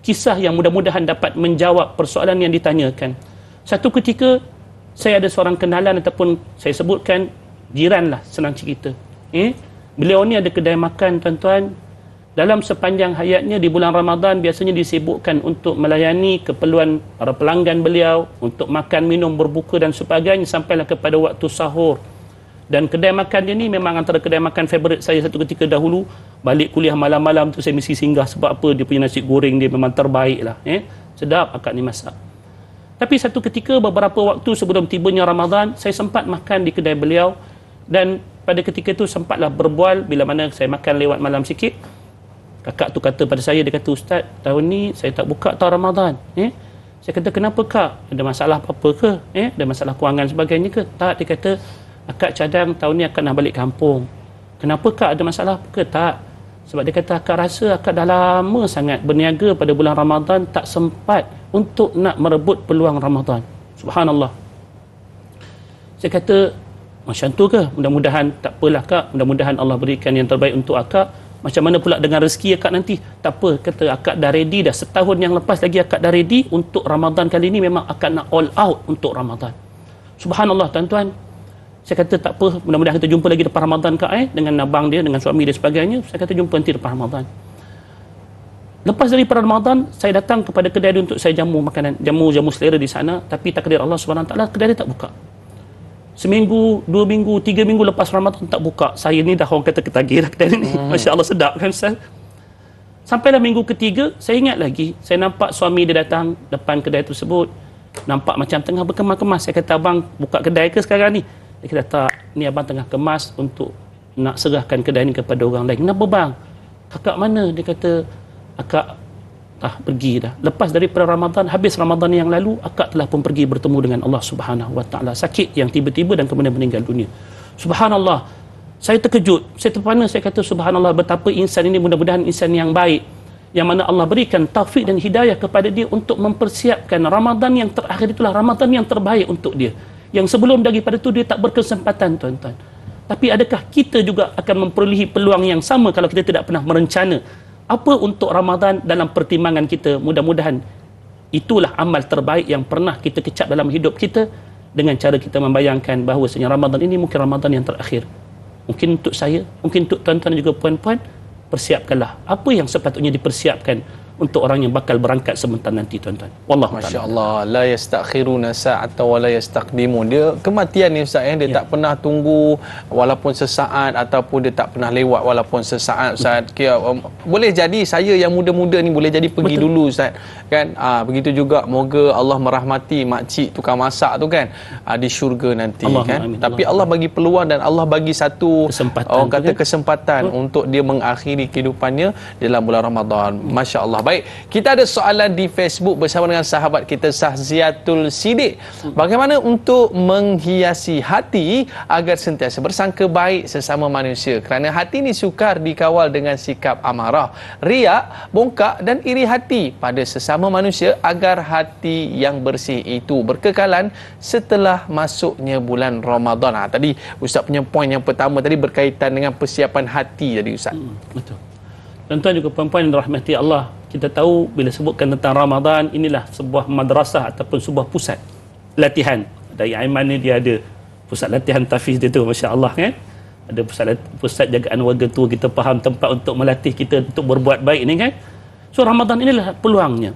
Speaker 2: Kisah yang mudah-mudahan dapat menjawab persoalan yang ditanyakan. Satu ketika, saya ada seorang kenalan ataupun saya sebutkan jiran lah, senang cerita. Beliau ni ada kedai makan, tuan-tuan. Dalam sepanjang hayatnya di bulan Ramadan biasanya disibukkan untuk melayani keperluan para pelanggan beliau, untuk makan, minum, berbuka dan sebagainya sampailah kepada waktu sahur. Dan kedai makan dia ni memang antara kedai makan favorit saya satu ketika dahulu. Balik kuliah malam-malam tu saya mesti singgah, sebab apa? Dia punya nasi goreng dia memang terbaik lah. Sedap akak ni masak. Tapi satu ketika beberapa waktu sebelum tibanya Ramadan, saya sempat makan di kedai beliau. Dan pada ketika itu sempatlah berbual bila mana saya makan lewat malam sikit. Kakak tu kata pada saya, dia kata, Ustaz, tahun ni saya tak buka tahun Ramadan. Saya kata, kenapa kak? Ada masalah apa-apa ke? Ada masalah kewangan sebagainya ke? Tak, dia kata, akak cadang tahun ni akak nak balik kampung. Kenapa kak? Ada masalah apa ke? Tak. Sebab dia kata, akak rasa akak dah lama sangat berniaga pada bulan Ramadan, tak sempat untuk nak merebut peluang Ramadan. Subhanallah. Saya kata, macam tu ke? Mudah-mudahan tak apalah kak. Mudah-mudahan Allah berikan yang terbaik untuk akak. Macam mana pula dengan rezeki akak nanti? Tak apa, kata akak dah ready dah. Setahun yang lepas lagi akak dah ready untuk Ramadan kali ini, memang akak nak all out untuk Ramadan. Subhanallah tuan-tuan. Saya kata tak apa, mudah-mudahan kita jumpa lagi depan Ramadan kak dengan abang dia, dengan suami dia sebagainya. Saya kata jumpa nanti depan Ramadan. Lepas daripada Ramadan, saya datang kepada kedai dia untuk saya jamu makanan, jamu selera di sana. Tapi takdir Allah SWT, kedai dia tak buka. Seminggu, 2 minggu, 3 minggu lepas Ramadan tak buka. Saya ni dah orang kata ketagih dah kedai ni. Masya Allah, sedap kan Ustaz? Sampailah minggu ketiga, saya ingat lagi, saya nampak suami dia datang depan kedai tersebut. Nampak macam tengah berkemas-kemas. Saya kata, abang buka kedai ke sekarang ni? Dia kata, tak, ni abang tengah kemas untuk nak serahkan kedai ni kepada orang lain. Kenapa bang? Kakak mana? Dia kata, akak pergi dah. Lepas daripada Ramadan, habis Ramadan yang lalu, akak telah pun pergi bertemu dengan Allah Subhanahu wa taala. Sakit yang tiba-tiba dan kemudian meninggal dunia. Subhanallah. Saya terkejut. Saya terpana, saya kata subhanallah, betapa insan ini mudah-mudahan insan yang baik, yang mana Allah berikan taufik dan hidayah kepada dia untuk mempersiapkan Ramadan yang terakhir itulah Ramadan yang terbaik untuk dia. Yang sebelum daripada itu dia tak berkesempatan, tuan-tuan. Tapi adakah kita juga akan memperolehi peluang yang sama kalau kita tidak pernah merencana apa untuk Ramadan dalam pertimbangan kita? Mudah-mudahan itulah amal terbaik yang pernah kita kecap dalam hidup kita, dengan cara kita membayangkan bahawa Ramadan ini mungkin Ramadan yang terakhir. Mungkin untuk saya, mungkin untuk tuan-tuan dan juga puan-puan, persiapkanlah apa yang sepatutnya dipersiapkan untuk orang yang bakal berangkat sebentar nanti, tuan-tuan. Wallahu ta'ala.
Speaker 1: Masya-Allah, la yastakhiruna sa'atan wa la yastaqdimun. Dia kematian ni Ustaz dia tak pernah tunggu walaupun sesaat, ataupun dia tak pernah lewat walaupun sesaat Ustaz. Boleh jadi saya yang muda-muda ni boleh jadi pergi dulu Ustaz. Kan? Begitu juga moga Allah merahmati makcik tukang masak tu kan, di syurga nanti kan. Amin. Tapi Allah bagi peluang dan Allah bagi satu kesempatan, orang kata kesempatan untuk dia mengakhiri kehidupannya dalam bulan Ramadan. Masya-Allah. Baik, kita ada soalan di Facebook bersama dengan sahabat kita Sahziatul Sidik. Bagaimana untuk menghiasi hati agar sentiasa bersangka baik sesama manusia? Kerana hati ini sukar dikawal dengan sikap amarah, riak, bongkak dan iri hati pada sesama manusia agar hati yang bersih itu berkekalan setelah masuknya bulan Ramadan. Tadi Ustaz punya poin yang pertama tadi berkaitan dengan persiapan hati tadi Ustaz.
Speaker 2: Betul. Tuan-tuan juga puan-puan yang dirahmati Allah, kita tahu bila sebutkan tentang Ramadan, inilah sebuah madrasah ataupun sebuah pusat latihan. Dari mana dia ada pusat latihan tahfiz dia tu, masya-Allah kan. Ada pusat jagaan warga tua, kita faham tempat untuk melatih kita untuk berbuat baik ni kan. So Ramadan inilah peluangnya.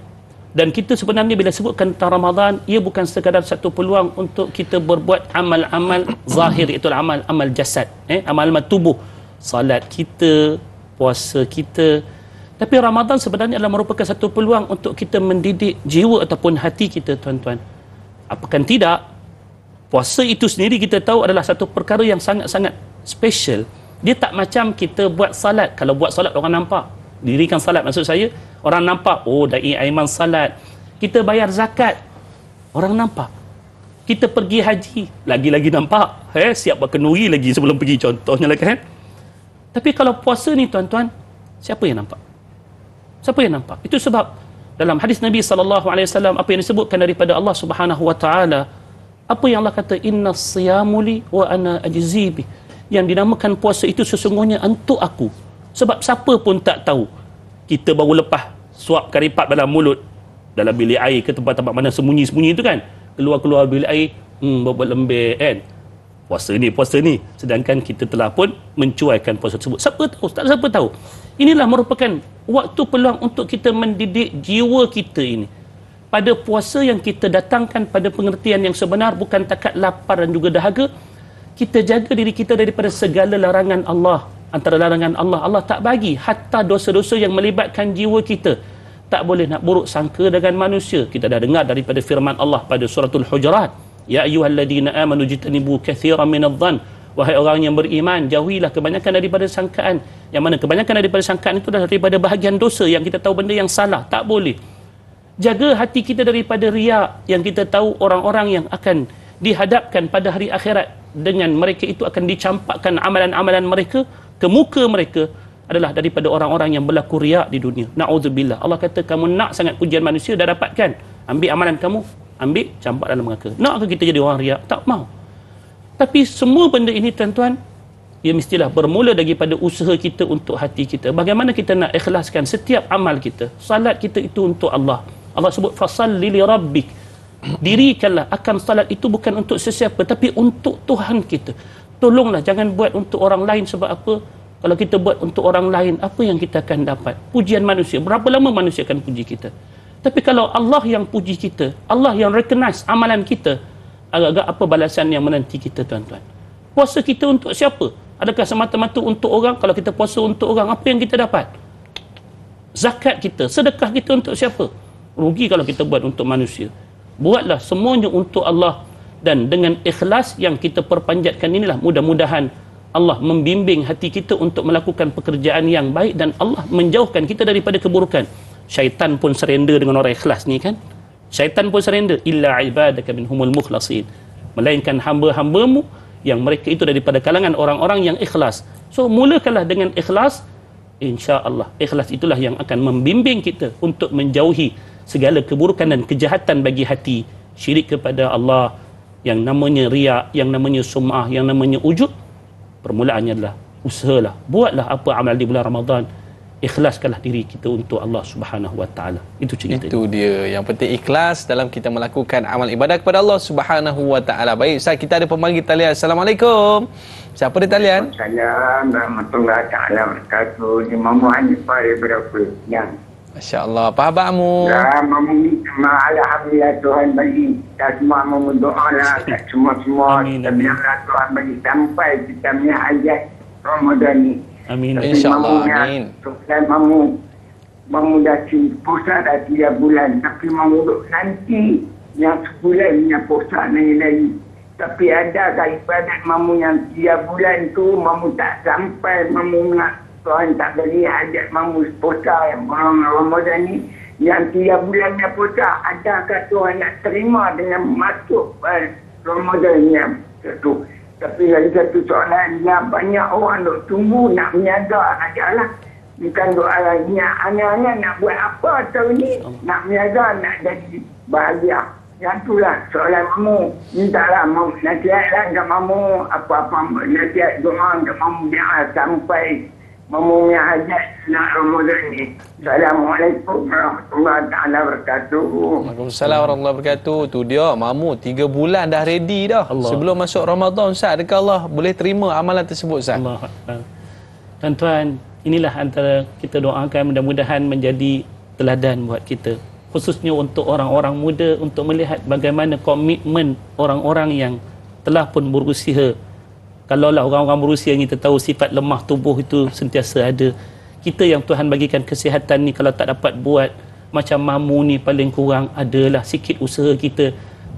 Speaker 2: Dan kita sebenarnya bila sebutkan tentang Ramadan, ia bukan sekadar satu peluang untuk kita berbuat amal-amal zahir, itu amal jasad, amal tubuh, salat kita, puasa kita. Tapi Ramadan sebenarnya adalah merupakan satu peluang untuk kita mendidik jiwa ataupun hati kita, tuan-tuan. Apakah tidak? Puasa itu sendiri kita tahu adalah satu perkara yang sangat-sangat special. Dia tak macam kita buat salat. Kalau buat salat orang nampak. Dirikan salat maksud saya, orang nampak, oh dai Aiman salat. Kita bayar zakat, orang nampak. Kita pergi haji, lagi-lagi nampak. Siap buat kenduri lagi sebelum pergi, contohnya lah kan. Tapi kalau puasa ni tuan-tuan, siapa yang nampak? Siapa yang nampak? Itu sebab dalam hadis Nabi SAW, apa yang disebutkan daripada Allah Subhanahu Wa Taala, apa yang Allah kata, inna siyamuli wa ana ajzibi, yang dinamakan puasa itu sesungguhnya untuk aku. Sebab siapa pun tak tahu, kita baru lepas suap karipat dalam mulut, dalam bilik air ke tempat-tempat mana sembunyi-sembunyi itu kan, keluar-keluar bilik air, buat lembek kan, puasa ni, sedangkan kita telah pun mencuaikan puasa tersebut. Siapa tahu? Tak siapa tahu. Inilah merupakan waktu peluang untuk kita mendidik jiwa kita ini. Pada puasa yang kita datangkan pada pengertian yang sebenar, bukan takat lapar dan juga dahaga, kita jaga diri kita daripada segala larangan Allah. Antara larangan Allah, Allah tak bagi hatta dosa-dosa yang melibatkan jiwa kita. Tak boleh nak buruk sangka dengan manusia. Kita dah dengar daripada firman Allah pada suratul Hujurat, ya ayyuhalladzina amanu jitanibu katsiran minadh-dhann, wahai orang yang beriman, jauhilah kebanyakan daripada sangkaan. Yang mana kebanyakan daripada sangkaan itu adalah daripada bahagian dosa yang kita tahu benda yang salah, tak boleh. Jaga hati kita daripada riak, yang kita tahu orang-orang yang akan dihadapkan pada hari akhirat, dengan mereka itu akan dicampakkan amalan-amalan mereka ke muka mereka, adalah daripada orang-orang yang berlaku riak di dunia. Na'udzubillah. Allah kata, kamu nak sangat pujian manusia, dah dapatkan. Ambil amalan kamu, ambil, campak dalam neraka. Nak ke kita jadi orang riak? Tak mau. Tapi semua benda ini, tuan-tuan, ia mestilah bermula daripada usaha kita untuk hati kita. Bagaimana kita nak ikhlaskan setiap amal kita. Salat kita itu untuk Allah. Allah sebut, fasalli li rabbik. Dirikanlah akan salat itu bukan untuk sesiapa, tapi untuk Tuhan kita. Tolonglah jangan buat untuk orang lain. Sebab apa? Kalau kita buat untuk orang lain, apa yang kita akan dapat? Pujian manusia. Berapa lama manusia akan puji kita? Tapi kalau Allah yang puji kita, Allah yang recognize amalan kita, agak-agak apa balasan yang menanti kita, tuan-tuan? Puasa kita untuk siapa? Adakah semata-mata untuk orang? Kalau kita puasa untuk orang, apa yang kita dapat? Zakat kita, sedekah kita untuk siapa? Rugi kalau kita buat untuk manusia. Buatlah semuanya untuk Allah. Dan dengan ikhlas yang kita perpanjatkan inilah, mudah-mudahan Allah membimbing hati kita untuk melakukan pekerjaan yang baik, dan Allah menjauhkan kita daripada keburukan. Syaitan pun surrender dengan orang ikhlas ni kan. Syaitan pun surrender. Illa ibadaka minhumul mukhlasin. Melainkan hamba-hambamu yang mereka itu daripada kalangan orang-orang yang ikhlas. So mulakanlah dengan ikhlas. InsyaAllah ikhlas itulah yang akan membimbing kita untuk menjauhi segala keburukan dan kejahatan bagi hati. Syirik kepada Allah, yang namanya riak, yang namanya sum'ah, yang namanya ujub. Permulaannya adalah usahalah, buatlah apa amal di bulan Ramadan, ikhlaskanlah diri kita untuk Allah Subhanahu Wa Taala. Itu cerita.
Speaker 1: Itu dia. Yang penting ikhlas dalam kita melakukan amal ibadah kepada Allah Subhanahu Wa Taala. Baik, Ustaz, kita ada pemanggil talian. Assalamualaikum. Siapa di talian?
Speaker 4: Assalamualaikum warahmatullahi taala wabarakatuh. Imam Hanifah berapa yang
Speaker 1: Masya-Allah. Apa khabarmu?
Speaker 4: ya, alhamdulillah Tuhan bagi kita semua memodoalah semua
Speaker 2: Amin,
Speaker 4: kita
Speaker 2: amin.
Speaker 4: biarlah Tuhan bagi sampai kita punya hajat Ramadan ni.
Speaker 2: Amin.
Speaker 4: Tapi
Speaker 1: InsyaAllah,
Speaker 4: mamunya,
Speaker 1: amin.
Speaker 4: Tuhan mamu dah puasa dah 3 bulan, tapi mamu duduk nanti yang sebulan punya puasa lagi. Tapi ada ibadat mamu yang 3 bulan tu mamu tak sampai, mamu nak Tuhan tak beri hajat mamu puasa yang Ramadan ni, yang 3 bulannya puasa, adakah Tuhan nak terima dengan masuk Ramadan yang tu? Tapi lagi satu soalan, yang banyak orang duk tunggu nak menyaga ajalah. Bukan doa lagi, anak-anak nak buat apa tahun ni, nak menyaga, nak jadi bahagia. Yang itulah soalan mamu. Mintalah mamu, nasihatlah kat mamu, apa-apa nasihat doa kat mamu, dia sampai memumi hajat nak Ramadan ni. Assalamualaikum warahmatullahi taala wabarakatuh.
Speaker 1: Waalaikumsalam warahmatullahi wabarakatuh. Tu dia, mamu 3 bulan dah ready dah.
Speaker 2: Allah.
Speaker 1: Sebelum masuk Ramadan, Ustaz, adakah Allah boleh terima amalan tersebut, Ustaz?
Speaker 2: Allah. Tuan-tuan, inilah antara kita doakan mudah-mudahan menjadi teladan buat kita. Khususnya untuk orang-orang muda, untuk melihat bagaimana komitmen orang-orang yang telah pun berusia. Kalaulah orang-orang berusia ni kita tahu sifat lemah tubuh itu sentiasa ada. Kita yang Tuhan bagikan kesihatan ni kalau tak dapat buat macam mamu ni paling kurang adalah sikit usaha kita.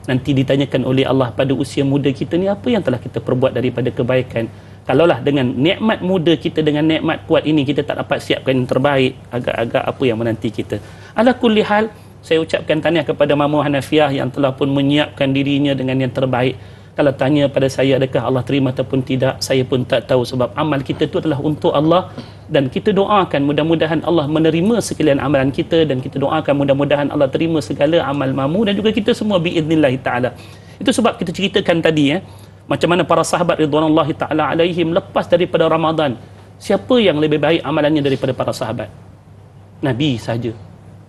Speaker 2: Nanti ditanyakan oleh Allah pada usia muda kita ni apa yang telah kita perbuat daripada kebaikan. Kalaulah dengan nikmat muda kita, dengan nikmat kuat ini kita tak dapat siapkan yang terbaik, agak-agak apa yang menanti kita. Ala kulli hal, saya ucapkan tahniah kepada Mamu Hanafiah yang telah pun menyiapkan dirinya dengan yang terbaik. Kalau tanya pada saya adakah Allah terima ataupun tidak, saya pun tak tahu sebab amal kita itu adalah untuk Allah dan kita doakan mudah-mudahan Allah menerima sekalian amalan kita dan kita doakan mudah-mudahan Allah terima segala amal Mamu dan juga kita semua biiznillah taala. Itu sebab kita ceritakan tadi macam mana para sahabat ridwanullahi ta'ala alaihim lepas daripada Ramadan. Siapa yang lebih baik amalannya daripada para sahabat? Nabi saja.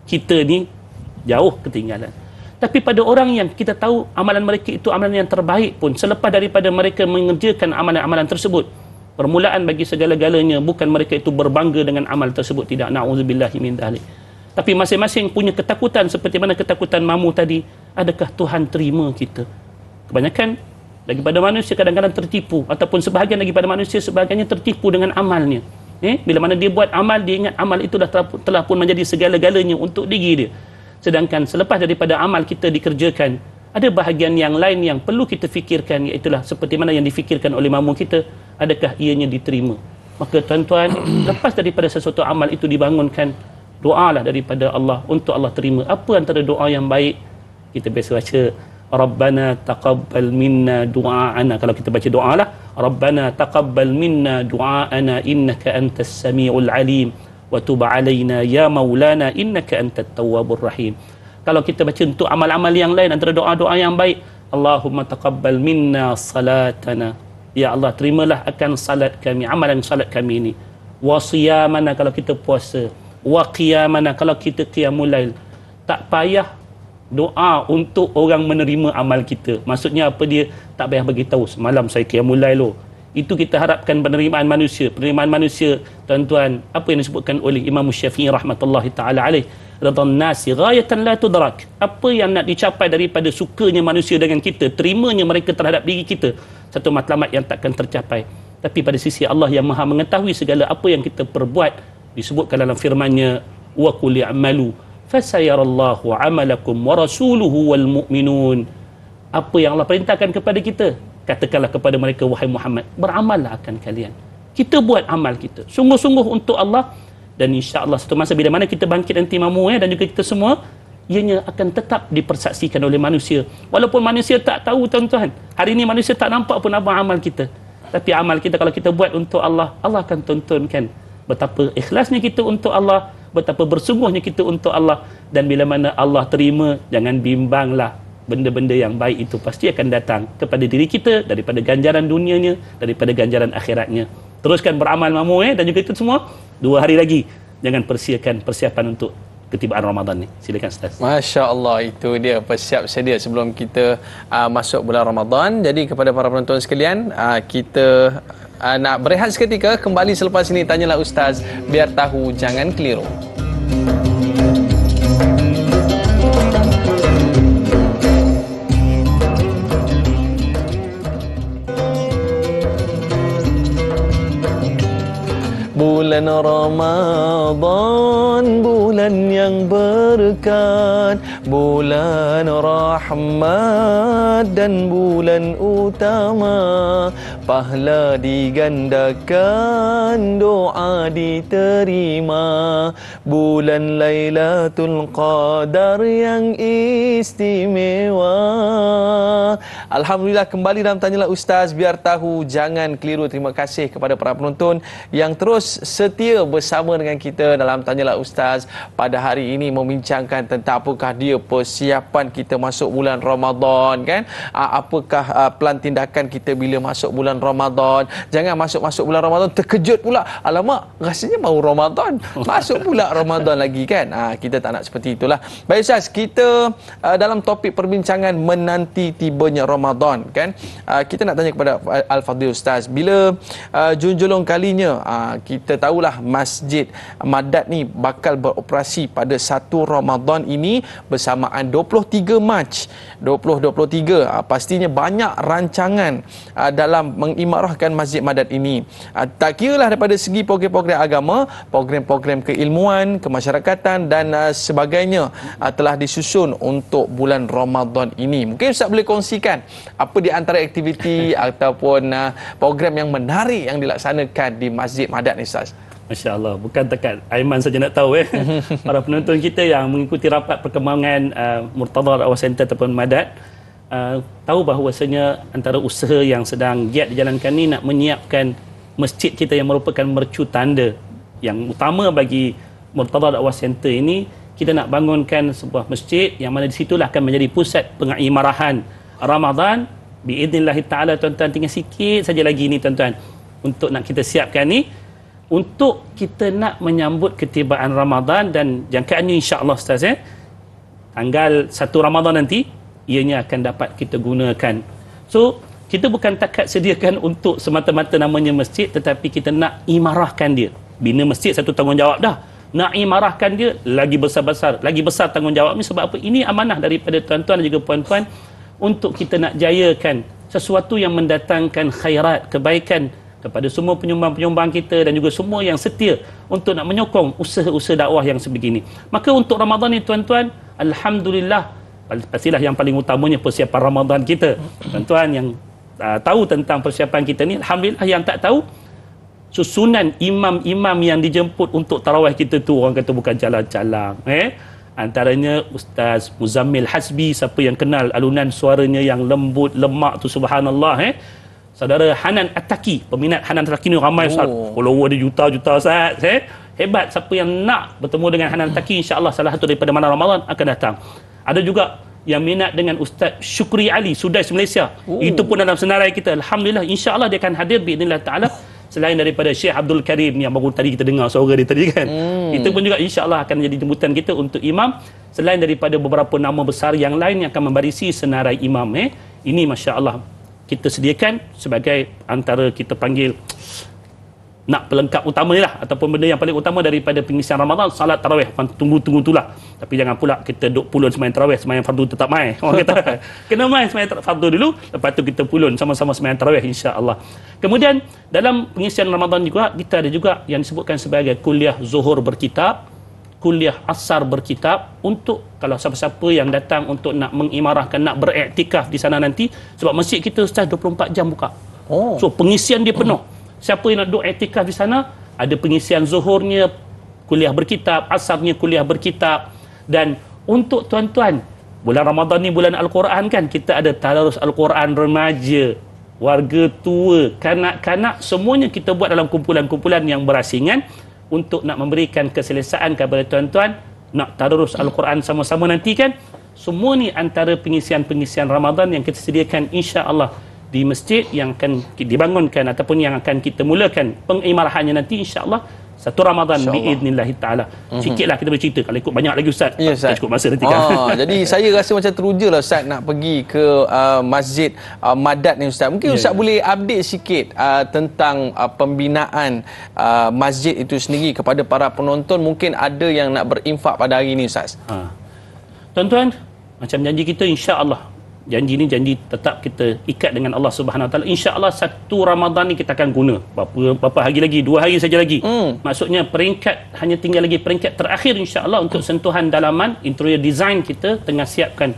Speaker 2: Kita ni jauh ketinggalan. Tapi pada orang yang kita tahu amalan mereka itu amalan yang terbaik pun, selepas daripada mereka mengerjakan amalan-amalan tersebut, permulaan bagi segala-galanya bukan mereka itu berbangga dengan amal tersebut, tidak, na'udzubillahi min dzalik. Tapi masing-masing punya ketakutan seperti mana ketakutan Mamu tadi. Adakah Tuhan terima kita? Kebanyakan daripada manusia kadang-kadang tertipu, ataupun sebahagian daripada manusia sebahagiannya tertipu dengan amalnya. Bila mana dia buat amal, dia ingat amal itu telah pun menjadi segala-galanya untuk diri dia. Sedangkan selepas daripada amal kita dikerjakan, ada bahagian yang lain yang perlu kita fikirkan, iaitulah seperti mana yang difikirkan oleh Mamu kita, adakah ianya diterima. Maka tuan-tuan, lepas daripada sesuatu amal itu dibangunkan, doalah daripada Allah untuk Allah terima. Apa antara doa yang baik? Kita biasa baca Rabbana taqabbal minna du'aana. Kalau kita baca doa lah, Rabbana taqabbal minna du'aana innaka antas sami'ul alim wa tub alaina ya maulana innaka antat tawwabur rahim. Kalau kita baca untuk amal-amal yang lain, antara doa-doa yang baik, Allahumma taqabbal minna salatana. Ya Allah, terimalah akan salat kami, amalan salat kami ini. Wa siyamana, kalau kita puasa. Wa qiyamana, kalau kita qiyamul lail. Tak payah doa untuk orang menerima amal kita. Maksudnya apa dia? Tak payah bagi tahu semalam saya qiyamul lail loh. Itu kita harapkan penerimaan manusia. Penerimaan manusia, tuan-tuan, apa yang disebutkan oleh Imam Syafi'i rahmatullahi taala alaih, radhan nasi ghayatan la tudrak. Apa yang nak dicapai daripada sukanya manusia dengan kita, terimanya mereka terhadap diri kita, satu matlamat yang takkan tercapai. Tapi pada sisi Allah yang Maha mengetahui segala apa yang kita perbuat, disebutkan dalam firman-Nya, wa qul i'malu fasayarallahu amalakum wa rasuluhu wal mu'minun. Apa yang Allah perintahkan kepada kita, katakanlah kepada mereka, wahai Muhammad, beramallah akan kalian. Kita buat amal kita sungguh-sungguh untuk Allah, dan insya-Allah satu masa bila mana kita bangkit nanti Mamu dan juga kita semua, ianya akan tetap dipersaksikan oleh manusia. Walaupun manusia tak tahu, tuan-tuan. Hari ini manusia tak nampak pun apa amal kita. Tapi amal kita kalau kita buat untuk Allah, Allah akan tontonkan betapa ikhlasnya kita untuk Allah, betapa bersungguhnya kita untuk Allah. Dan bila mana Allah terima, jangan bimbanglah, benda-benda yang baik itu pasti akan datang kepada diri kita daripada ganjaran dunianya, daripada ganjaran akhiratnya. Teruskan beramal Mamu dan juga itu semua. 2 hari lagi, jangan persiapan untuk ketibaan Ramadan ni. Silakan Ustaz.
Speaker 1: Masya Allah, itu dia persiap sedia sebelum kita masuk bulan Ramadan. Jadi kepada para penonton sekalian, kita nak berehat seketika. Kembali selepas ini Tanyalah Ustaz, biar tahu jangan keliru. Bulan Ramadan, bulan yang berkat, bulan rahmat dan bulan utama. Pahala digandakan, doa diterima. Bulan Lailatul Qadar yang istimewa. Alhamdulillah, kembali dalam Tanyalah Ustaz, biar tahu jangan keliru. Terima kasih kepada para penonton yang terus setia bersama dengan kita dalam Tanyalah Ustaz pada hari ini, membincangkan tentang apakah dia persiapan kita masuk bulan Ramadan kan. Apakah plan tindakan kita bila masuk bulan Ramadan. Jangan masuk bulan Ramadan terkejut pula. Alamak, rasanya baru Ramadan. Masuk pula Ramadan lagi kan. Kita tak nak seperti itulah. Baik Ustaz, kita dalam topik perbincangan menanti tibanya Ramadan kan. Kita nak tanya kepada Al-Fadhil Ustaz, bila junjulung kalinya kita tahulah Masjid Madat ni bakal beroperasi pada 1 Ramadan ini bersamaan 23 Mac 2023. Pastinya banyak rancangan dalam mengimarahkan Masjid Madat ini. Tak kiralah daripada segi program-program agama, program-program keilmuan, kemasyarakatan dan sebagainya telah disusun untuk bulan Ramadan ini. Mungkin Ustaz boleh kongsikan apa di antara aktiviti ataupun program yang menarik yang dilaksanakan di Masjid Madat ni Ustaz?
Speaker 2: Masya Allah, bukan dekat Aiman saja nak tahu para penonton kita yang mengikuti rapat perkembangan Murtaza Dakwah Center ataupun Madat tahu bahawasanya antara usaha yang sedang giat dijalankan ni nak menyiapkan masjid kita yang merupakan mercu tanda yang utama bagi Murtaza Dakwah Center ini. Kita nak bangunkan sebuah masjid yang mana di situlah akan menjadi pusat pengimarahan Ramadan biidznillah taala. Tuan-tuan, tinggal sikit saja lagi ni tuan-tuan untuk nak kita siapkan ni untuk kita nak menyambut ketibaan Ramadan, dan jangkaannya insya-Allah Ustaz tanggal 1 Ramadan nanti ianya akan dapat kita gunakan. So kita bukan takat sediakan untuk semata-mata namanya masjid, tetapi kita nak imarahkan dia. Bina masjid satu tanggungjawab dah, nak imarahkan dia lagi besar-besar, lagi besar tanggungjawab ni. Sebab apa? Ini amanah daripada tuan-tuan dan juga puan-puan untuk kita nak jayakan sesuatu yang mendatangkan khairat, kebaikan kepada semua penyumbang-penyumbang kita dan juga semua yang setia untuk nak menyokong usaha-usaha dakwah yang sebegini. Maka untuk Ramadan ni tuan-tuan, alhamdulillah, pastilah yang paling utamanya persiapan Ramadan kita. Tuan-tuan yang tahu tentang persiapan kita ni, alhamdulillah. Yang tak tahu, susunan imam-imam yang dijemput untuk tarawih kita tu orang kata bukan jalan-jalan. Antaranya Ustaz Muzammil Hasbi, siapa yang kenal alunan suaranya yang lembut, lemak tu, subhanallah. Saudara Hanan Attaqi, peminat Hanan Attaqi ni ramai Ustaz. Follower dia juta-juta Ustaz. Hebat. Siapa yang nak bertemu dengan Hanan Attaqi, insya-Allah salah satu daripada malam Ramadan akan datang. Ada juga yang minat dengan Ustaz Syukri Ali, Sudais Malaysia. Itu pun dalam senarai kita. Alhamdulillah, insya-Allah dia akan hadir biidznillah taala. Selain daripada Syekh Abdul Karim yang baru tadi kita dengar suara dia tadi kan. Itu pun juga insya-Allah akan jadi jemputan kita untuk imam. Selain daripada beberapa nama besar yang lain yang akan membarisi senarai imam. Ini masya-Allah kita sediakan sebagai antara kita panggil nak pelengkap utama ni lah, ataupun benda yang paling utama daripada pengisian Ramadan, salat tarawih. Tunggu-tunggu tu lah. Tapi jangan pula kita duk pulun sembahyang tarawih, sembahyang fardu tetap mai. Orang kata kena mai sembahyang fardu dulu, lepas tu kita pulun sama-sama sembahyang tarawih insya-Allah. Kemudian dalam pengisian Ramadan juga kita ada juga yang disebutkan sebagai kuliah zuhur berkitab, kuliah asar berkitab, untuk kalau siapa-siapa yang datang untuk nak mengimarahkan, nak beriktikaf di sana nanti, sebab masjid kita Ustaz 24 jam buka. So pengisian dia penuh. Siapa yang nak duduk iktikaf di sana, ada pengisian zuhurnya kuliah berkitab, asarnya kuliah berkitab. Dan untuk tuan-tuan, bulan Ramadan ni bulan Al-Quran kan, kita ada tadarus Al-Quran remaja, warga tua, kanak-kanak, semuanya kita buat dalam kumpulan-kumpulan yang berasingan untuk nak memberikan keselesaan kepada tuan-tuan nak tadarus Al-Quran sama-sama nanti kan. Semua ni antara pengisian-pengisian Ramadan yang kita sediakan insya-Allah di masjid yang akan dibangunkan ataupun yang akan kita mulakan pengimarahannya nanti insya-Allah 1 Ramadan biidznillah taala. Sikitlah kita bercerita, kalau ikut banyak lagi Ustaz.
Speaker 1: Ya, Ustaz.
Speaker 2: Cukup masa nanti kan.
Speaker 1: Jadi saya rasa macam terujalah Ustaz nak pergi ke Masjid Madat ni Ustaz. Mungkin Ustaz boleh update sikit tentang pembinaan masjid itu sendiri kepada para penonton. Mungkin ada yang nak berinfak pada hari ini Ustaz.
Speaker 2: Tuan-tuan, macam janji kita insya-Allah, janji ni janji tetap kita ikat dengan Allah Subhanahu Wa Taala. Insya-Allah 1 Ramadan ni kita akan guna. Berapa hari lagi? 2 hari saja lagi. Maksudnya peringkat, hanya tinggal lagi peringkat terakhir insya-Allah untuk sentuhan dalaman, interior design kita tengah siapkan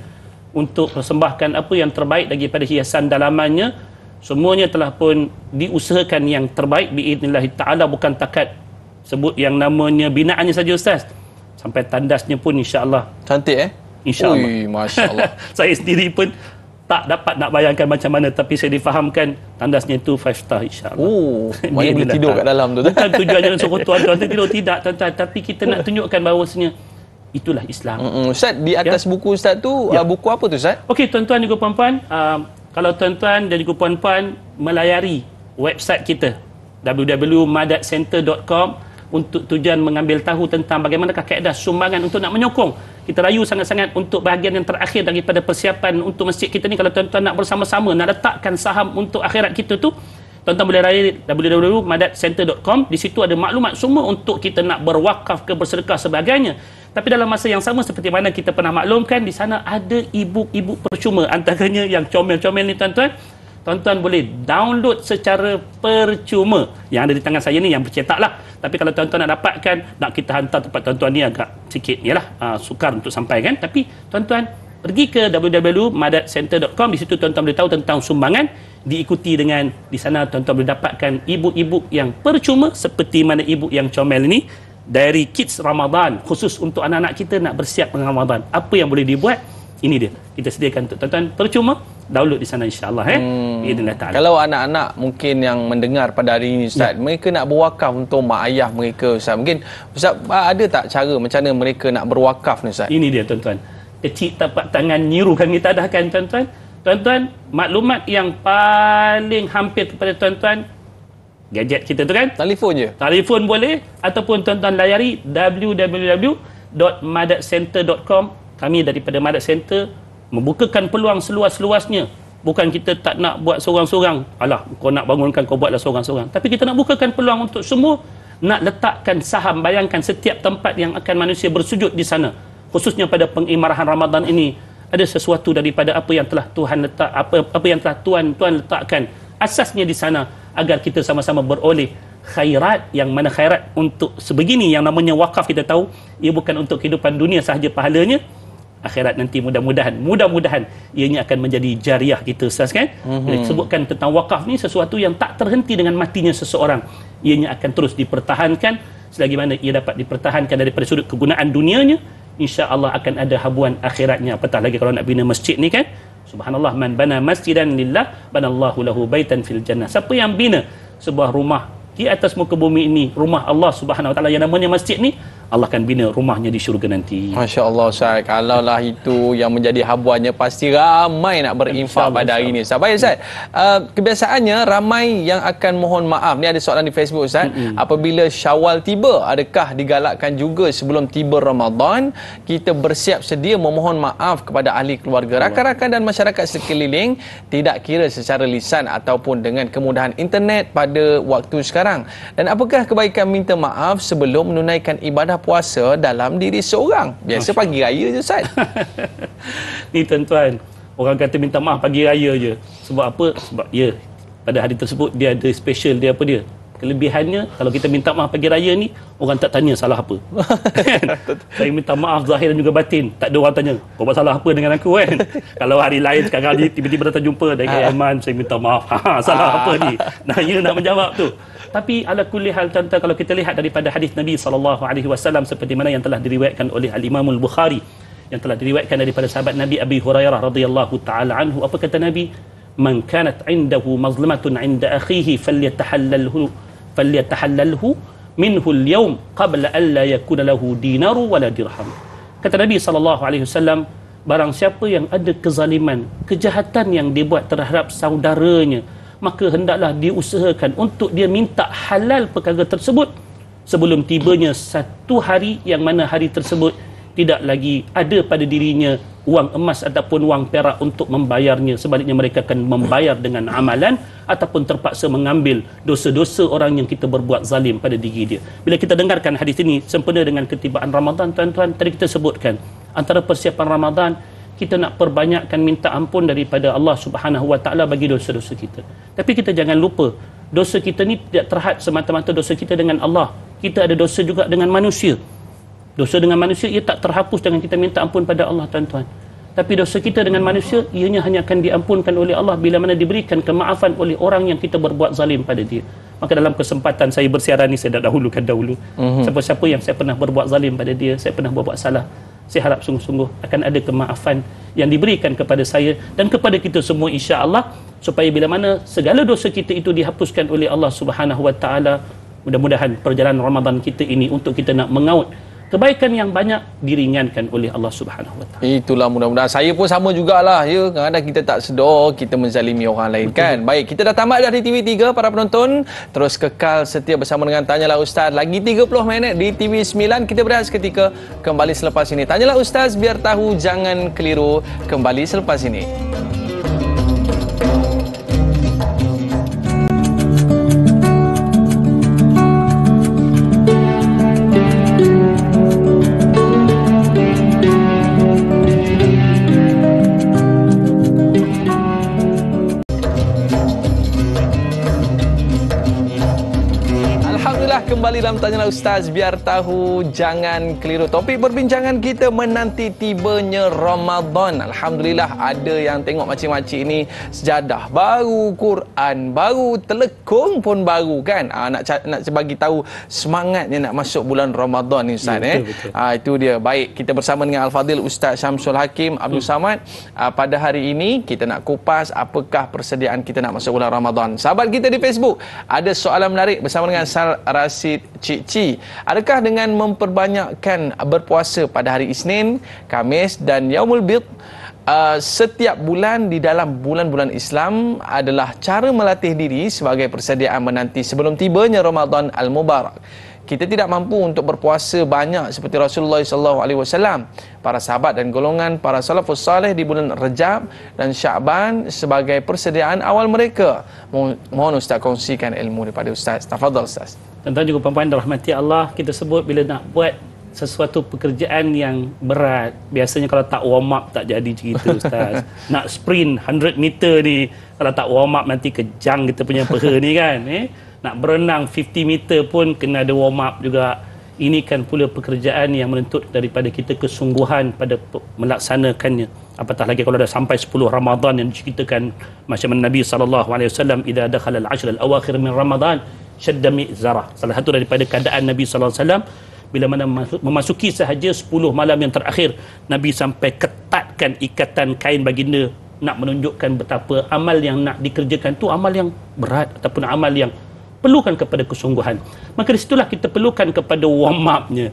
Speaker 2: untuk persembahkan apa yang terbaik daripada hiasan dalamannya. Semuanya telah pun diusahakan yang terbaik biidznillah taala, bukan takat sebut yang namanya binaannya saja Ustaz. Sampai tandasnya pun insya-Allah
Speaker 1: cantik
Speaker 2: InsyaAllah.
Speaker 1: Masya-Allah.
Speaker 2: Saya sendiri pun tak dapat nak bayangkan macam mana, tapi saya difahamkan tandasnya itu 5 star insya-Allah.
Speaker 1: Mana boleh tidur kat dalam tu.
Speaker 2: Bukan tujuannya suruh tuan-tuan tidur, tidak tuan-tuan, tapi kita nak tunjukkan bahawasanya itulah Islam.
Speaker 1: Ustaz, di atas buku Ustaz tu, buku apa tu Ustaz?
Speaker 2: Okey, tuan-tuan dan puan-puan, kalau tuan-tuan dan juga puan-puan melayari website kita www.madatcenter.com untuk tujuan mengambil tahu tentang bagaimanakah kaedah sumbangan untuk nak menyokong. Kita rayu sangat-sangat untuk bahagian yang terakhir daripada persiapan untuk masjid kita ni. Kalau tuan-tuan nak bersama-sama nak letakkan saham untuk akhirat kita tu, tuan-tuan boleh rayu www.madatcenter.com. Di situ ada maklumat semua untuk kita nak berwakaf ke bersedekah sebagainya. Tapi dalam masa yang sama, seperti mana kita pernah maklumkan, di sana ada e-book percuma. Antaranya yang comel-comel ni tuan-tuan, tuan-tuan boleh download secara percuma. Yang ada di tangan saya ni yang bercetak lah. Tapi kalau tuan-tuan nak dapatkan, nak kita hantar tempat tuan-tuan ni agak sikit ni lah, sukar untuk sampaikan. Tapi tuan-tuan pergi ke www.madatcenter.com. Di situ tuan-tuan boleh tahu tentang sumbangan. Diikuti dengan, di sana tuan-tuan boleh dapatkan e-book yang percuma, seperti mana e-book yang comel ni, dari Kids Ramadan, khusus untuk anak-anak kita nak bersiap dengan Ramadan. Apa yang boleh dibuat, ini dia kita sediakan untuk tuan-tuan percuma. Download di sana insya-Allah.
Speaker 1: Kalau anak-anak mungkin yang mendengar pada hari ini Ustaz, mereka nak berwakaf untuk mak ayah mereka Ustaz, mungkin Ustaz ada tak cara macam mana mereka nak berwakaf ni Ustaz?
Speaker 2: Ini dia tuan-tuan, kecil tapak tangan nyiru kami tadahkan tuan-tuan. Tuan-tuan, maklumat yang paling hampir kepada tuan-tuan, gadget kita tu kan, telefon boleh, ataupun tuan-tuan layari www.madatcenter.com. Kami daripada Madat Center membukakan peluang seluas-luasnya. Bukan kita tak nak buat seorang-seorang, alah kau nak bangunkan kau buatlah seorang-seorang, tapi kita nak bukakan peluang untuk semua nak letakkan saham. Bayangkan setiap tempat yang akan manusia bersujud di sana, khususnya pada pengimarahan Ramadan ini, ada sesuatu daripada apa yang telah Tuhan letak, apa yang telah Tuhan letakkan asasnya di sana, agar kita sama-sama beroleh khairat. Yang mana khairat untuk sebegini yang namanya wakaf, kita tahu ia bukan untuk kehidupan dunia sahaja pahalanya, akhirat nanti mudah-mudahan ianya akan menjadi jariah kita Ustaz kan. Bila disebutkan tentang wakaf ni, sesuatu yang tak terhenti dengan matinya seseorang, ianya akan terus dipertahankan. Selagi mana ia dapat dipertahankan daripada sudut kegunaan dunianya, insya-Allah akan ada habuan akhiratnya. Apatah lagi kalau nak bina masjid ni kan, subhanallah, man bana masjidan lillah banallahu lahu baitan fil jannah. Siapa yang bina sebuah rumah di atas muka bumi ini, rumah Allah Subhanahu Wa Taala yang namanya masjid ni, Allah akan bina rumahnya di syurga nanti. Masya
Speaker 1: Allah Ustaz, kalaulah itu yang menjadi habuannya, pasti ramai nak berinfak pada hari ini Ustaz. Baik Ustaz, kebiasaannya ramai yang akan mohon maaf. Ni ada soalan di Facebook Ustaz, apabila Syawal tiba, adakah digalakkan juga sebelum tiba Ramadan kita bersiap sedia memohon maaf kepada ahli keluarga, rakan-rakan dan masyarakat sekeliling, tidak kira secara lisan ataupun dengan kemudahan internet pada waktu sekarang? Dan apakah kebaikan minta maaf sebelum menunaikan ibadah puasa dalam diri seorang? Biasa pagi raya je Ustaz.
Speaker 2: Ni tuan-tuan, orang kata minta maaf pagi raya je. Sebab apa? Sebab pada hari tersebut dia ada special dia, apa dia? Kelebihannya, kalau kita minta maaf pagi raya ni, orang tak tanya salah apa. Saya minta maaf zahir dan juga batin, tak ada orang tanya kau buat salah apa dengan aku kan. Kalau hari lain sekarang ni tiba-tiba datang jumpa dengan Aiman, saya minta maaf, salah apa ni, nah ia nak menjawab tu. Tapi ala kulli hal tuan-tuan, kalau kita lihat daripada hadis Nabi SAW, seperti mana yang telah diriwayatkan oleh Al-Imam Al-Bukhari, yang telah diriwayatkan daripada sahabat Nabi Abi Hurairah radhiyallahu taala anhu, apa kata Nabi? Man kanat indahu mazlamatun inda akhihi falyatahallalhu minhu al-yawm qabla an la yakuna lahu dinaru wala dirham. Kata Nabi SAW, barang siapa yang ada kezaliman, kejahatan yang dibuat terhadap saudaranya, maka hendaklah diusahakan untuk dia minta halal perkara tersebut sebelum tibanya satu hari yang mana hari tersebut tidak lagi ada pada dirinya wang emas ataupun wang perak untuk membayarnya. Sebaliknya mereka akan membayar dengan amalan ataupun terpaksa mengambil dosa-dosa orang yang kita berbuat zalim pada diri dia. Bila kita dengarkan hadis ini sempena dengan ketibaan Ramadan tuan-tuan, tadi kita sebutkan antara persiapan Ramadan, kita nak perbanyakkan minta ampun daripada Allah Subhanahu Wa Taala bagi dosa-dosa kita. Tapi kita jangan lupa, dosa kita ni tidak terhad semata-mata dosa kita dengan Allah. Kita ada dosa juga dengan manusia. Dosa dengan manusia ia tak terhapus dengan kita minta ampun pada Allah tuan-tuan. Tapi dosa kita dengan manusia ianya hanya akan diampunkan oleh Allah bila mana diberikan kemaafan oleh orang yang kita berbuat zalim pada dia. Maka dalam kesempatan saya bersiaran ni, saya dah dahulukan dahulu. Siapa-siapa yang saya pernah berbuat zalim pada dia, saya pernah berbuat salah, saya harap sungguh-sungguh akan ada kemaafan yang diberikan kepada saya dan kepada kita semua insya-Allah, supaya bila mana segala dosa kita itu dihapuskan oleh Allah Subhanahu Wa Taala. Mudah-mudahan perjalanan Ramadan kita ini untuk kita nak mengaut kebaikan yang banyak diringankan oleh Allah Subhanahu Wa Taala.
Speaker 1: Itulah, mudah-mudahan saya pun sama jugalah ya. Kadang-kadang kita tak sedar kita menzalimi orang lain. Betul. Kan. Baik, kita dah tamat dari TV3 para penonton. Terus kekal setia bersama dengan Tanyalah Ustaz. Lagi 30 minit di TV9. Kita berehat seketika, kembali selepas ini. Tanyalah Ustaz, biar tahu jangan keliru, kembali selepas ini. Kembali dalam Tanyalah Ustaz, biar tahu jangan keliru. Topik perbincangan kita menanti tibanya Ramadan. Alhamdulillah, ada yang tengok macam-macam ini, sejadah baru, Quran baru, telekung pun baru kan. Nak bagi tahu semangatnya nak masuk bulan Ramadan ni Ustaz. Betul. Itu dia. Baik, kita bersama dengan Al-Fadhil Ustaz Syamsul Hakim Abdul Samad. Pada hari ini kita nak kupas apakah persediaan kita nak masuk bulan Ramadan. Sahabat kita di Facebook ada soalan menarik bersama dengan Rasid Cik. Adakah dengan memperbanyakkan berpuasa pada hari Isnin, Khamis dan Yaumul Bid setiap bulan di dalam bulan-bulan Islam adalah cara melatih diri sebagai persediaan menanti sebelum tibanya Ramadan Al-Mubarak? Kita tidak mampu untuk berpuasa banyak seperti Rasulullah SAW, para sahabat dan golongan para salafus salih di bulan Rajab dan Sya'ban sebagai persediaan awal mereka. Mohon Ustaz kongsikan ilmu daripada Ustaz. Tafadhal Ustaz.
Speaker 2: Tuan-tuan juga puan-puan dirahmati Allah, kita sebut bila nak buat sesuatu pekerjaan yang berat, biasanya kalau tak warm up tak jadi cerita Ustaz. Nak sprint 100 meter ni, kalau tak warm up nanti kejang kita punya peha ni kan. Nak berenang 50 meter pun kena ada warm up juga. Ini kan pula pekerjaan yang menuntut daripada kita kesungguhan pada melaksanakannya. Apatah lagi kalau dah sampai 10 Ramadan yang diceritakan macam Nabi SAW, idza dakhala al-ashr al-awakhir min Ramadan syadda mi'zarah. Salah satu daripada keadaan Nabi SAW bila mana memasuki sahaja 10 malam yang terakhir, Nabi sampai ketatkan ikatan kain baginda, nak menunjukkan betapa amal yang nak dikerjakan tu amal yang berat ataupun amal yang perlukan kepada kesungguhan. Maka di situlah kita perlukan kepada warm up-nya.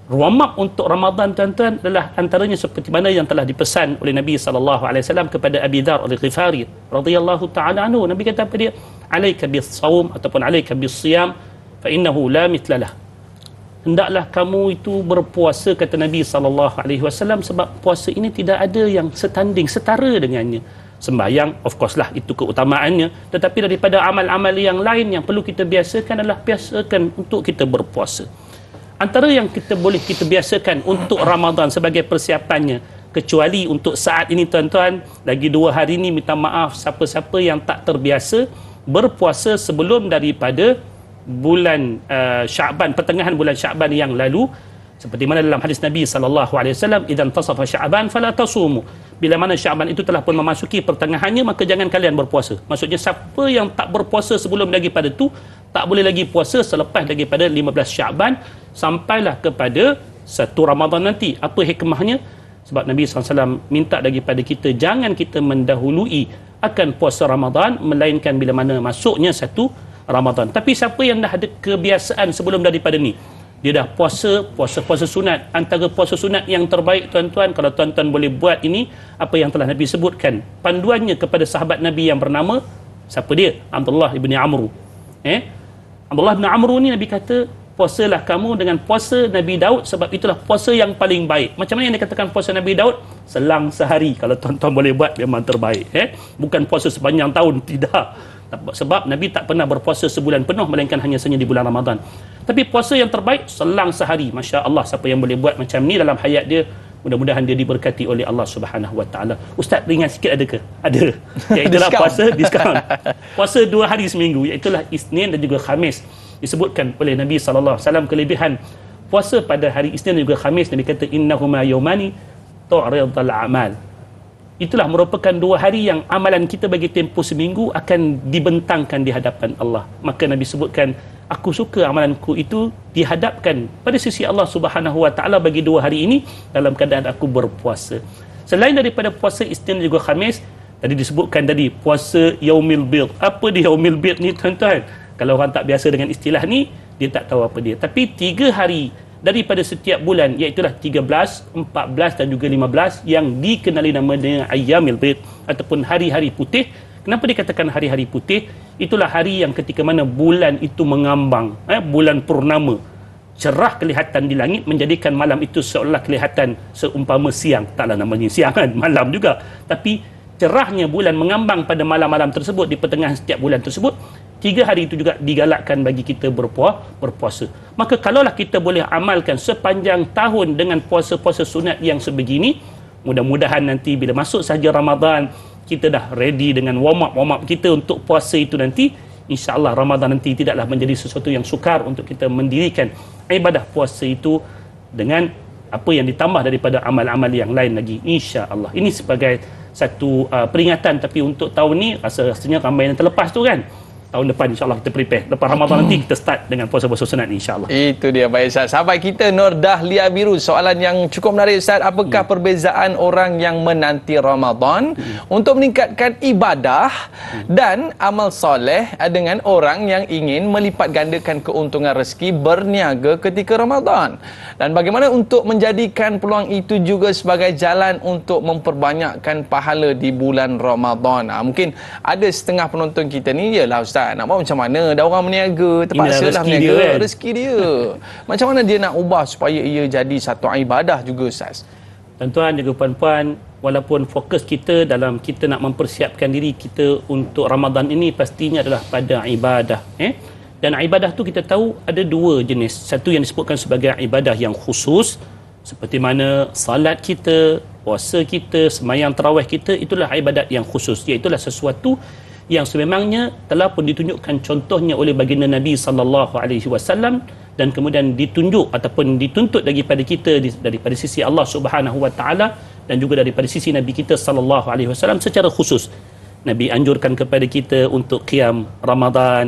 Speaker 2: Warm up untuk Ramadan tuan-tuan adalah antaranya seperti mana yang telah dipesan oleh Nabi SAW kepada Abi Dzar Al-Ghifari radhiyallahu taala anhu. Nabi kata kepada dia, "Alaika bis-shaum" ataupun "Alaika bis-shiyam fa innahu la mithlalah." Hendaklah kamu itu berpuasa, kata Nabi SAW, sebab puasa ini tidak ada yang setanding, setara dengannya. Sembahyang, of course lah, itu keutamaannya. Tetapi daripada amal-amal yang lain yang perlu kita biasakan adalah biasakan untuk kita berpuasa. Antara yang kita boleh kita biasakan untuk Ramadan sebagai persiapannya, kecuali untuk saat ini tuan-tuan, lagi 2 hari ini minta maaf siapa-siapa yang tak terbiasa berpuasa sebelum daripada bulan Sya'ban, pertengahan bulan Sya'ban yang lalu. Seperti mana dalam hadis Nabi SAW, "Idzan tasafa Sya'ban fala tasumu." Bila mana Sya'ban itu telah pun memasuki pertengahannya, maka jangan kalian berpuasa. Maksudnya siapa yang tak berpuasa sebelum daripada itu, tak boleh lagi puasa selepas daripada 15 Sya'ban sampailah kepada 1 Ramadan nanti. Apa hikmahnya? Sebab Nabi SAW minta daripada kita, jangan kita mendahului akan puasa Ramadan, melainkan bila mana masuknya 1 Ramadan. Tapi siapa yang dah ada kebiasaan sebelum daripada ni, dia dah puasa sunat. Antara puasa sunat yang terbaik tuan-tuan, kalau tuan-tuan boleh buat ini, apa yang telah Nabi sebutkan, panduannya kepada sahabat Nabi yang bernama, siapa dia? Abdullah ibn Amru. Abdullah ibn Amru ni Nabi kata, puasalah kamu dengan puasa Nabi Daud, sebab itulah puasa yang paling baik. Macam mana yang dikatakan puasa Nabi Daud? Selang sehari. Kalau tuan-tuan boleh buat, memang terbaik. Bukan puasa sepanjang tahun, tidak. Sebab Nabi tak pernah berpuasa sebulan penuh, melainkan hanya saja di bulan Ramadan. Tapi puasa yang terbaik selang sehari. Masya Allah, siapa yang boleh buat macam ni dalam hayat dia, mudah-mudahan dia diberkati oleh Allah Subhanahu Wa Taala. Ustaz, ringan sikit ada ke? Ada. Iaitulah puasa diskaun. Puasa 2 hari seminggu, iaitulah Isnin dan juga Khamis. Disebutkan oleh Nabi SAW kelebihan puasa pada hari Isnin dan juga Khamis. Nabi kata, "Innahuma yawmani tu'ridul a'mal." Itulah merupakan 2 hari yang amalan kita bagi tempoh seminggu akan dibentangkan di hadapan Allah. Maka Nabi sebutkan, aku suka amalanku itu dihadapkan pada sisi Allah Subhanahu Wa Taala bagi 2 hari ini dalam keadaan aku berpuasa. Selain daripada puasa Isnin dan juga Khamis, tadi disebutkan tadi puasa Yaumil Bid. Apa dia Yaumil Bid ni tuan-tuan? Kalau orang tak biasa dengan istilah ni, dia tak tahu apa dia. Tapi 3 hari daripada setiap bulan, iaitulah 13, 14 dan juga 15 yang dikenali nama dengan Ayyamil Bid ataupun hari-hari putih. Kenapa dikatakan hari-hari putih? Itulah hari yang ketika mana bulan itu mengambang, bulan purnama, cerah kelihatan di langit, menjadikan malam itu seolah kelihatan seumpama siang. Taklah namanya siang kan, malam juga. Tapi cerahnya bulan mengambang pada malam-malam tersebut, di pertengahan setiap bulan tersebut. 3 hari itu juga digalakkan bagi kita berpuasa. Maka kalaulah kita boleh amalkan sepanjang tahun dengan puasa-puasa sunat yang sebegini, mudah-mudahan nanti bila masuk sahaja Ramadan, kita dah ready dengan warm up kita untuk puasa itu nanti. InsyaAllah Ramadan nanti tidaklah menjadi sesuatu yang sukar untuk kita mendirikan ibadah puasa itu dengan apa yang ditambah daripada amal-amal yang lain lagi, insya-Allah. Ini sebagai satu peringatan. Tapi untuk tahun ni rasanya ramai yang terlepas tu kan. Tahun depan insya-Allah kita prepare. Lepas Ramadan nanti kita start dengan puasa-puasa sunat insya-Allah.
Speaker 1: Itu dia, baik Ustaz. Sahabat kita Nur Dahlia Biru, soalan yang cukup menarik Ustaz. Apakah perbezaan orang yang menanti Ramadan untuk meningkatkan ibadah dan amal soleh dengan orang yang ingin melipat gandakan keuntungan rezeki berniaga ketika Ramadan? Dan bagaimana untuk menjadikan peluang itu juga sebagai jalan untuk memperbanyakkan pahala di bulan Ramadan? Mungkin ada setengah penonton kita ni, yalah Ustaz, nak buat macam mana? Dah orang berniaga, terpaksa lah berniaga, dia, kan? Rezeki dia. Macam mana dia nak ubah supaya ia jadi satu ibadah juga Ustaz?
Speaker 2: Tuan-tuan juga puan-puan, walaupun fokus kita dalam kita nak mempersiapkan diri kita untuk Ramadan ini pastinya adalah pada ibadah. Dan ibadah tu kita tahu ada 2 jenis. Satu yang disebutkan sebagai ibadah yang khusus, seperti mana salat kita, puasa kita, sembahyang tarawih kita, itulah ibadat yang khusus. Iaitulah sesuatu yang sememangnya telah pun ditunjukkan contohnya oleh baginda Nabi SAW, dan kemudian ditunjuk ataupun dituntut daripada kita daripada sisi Allah Subhanahu Wa Taala dan juga daripada sisi Nabi kita SAW secara khusus. Nabi anjurkan kepada kita untuk qiyam Ramadan,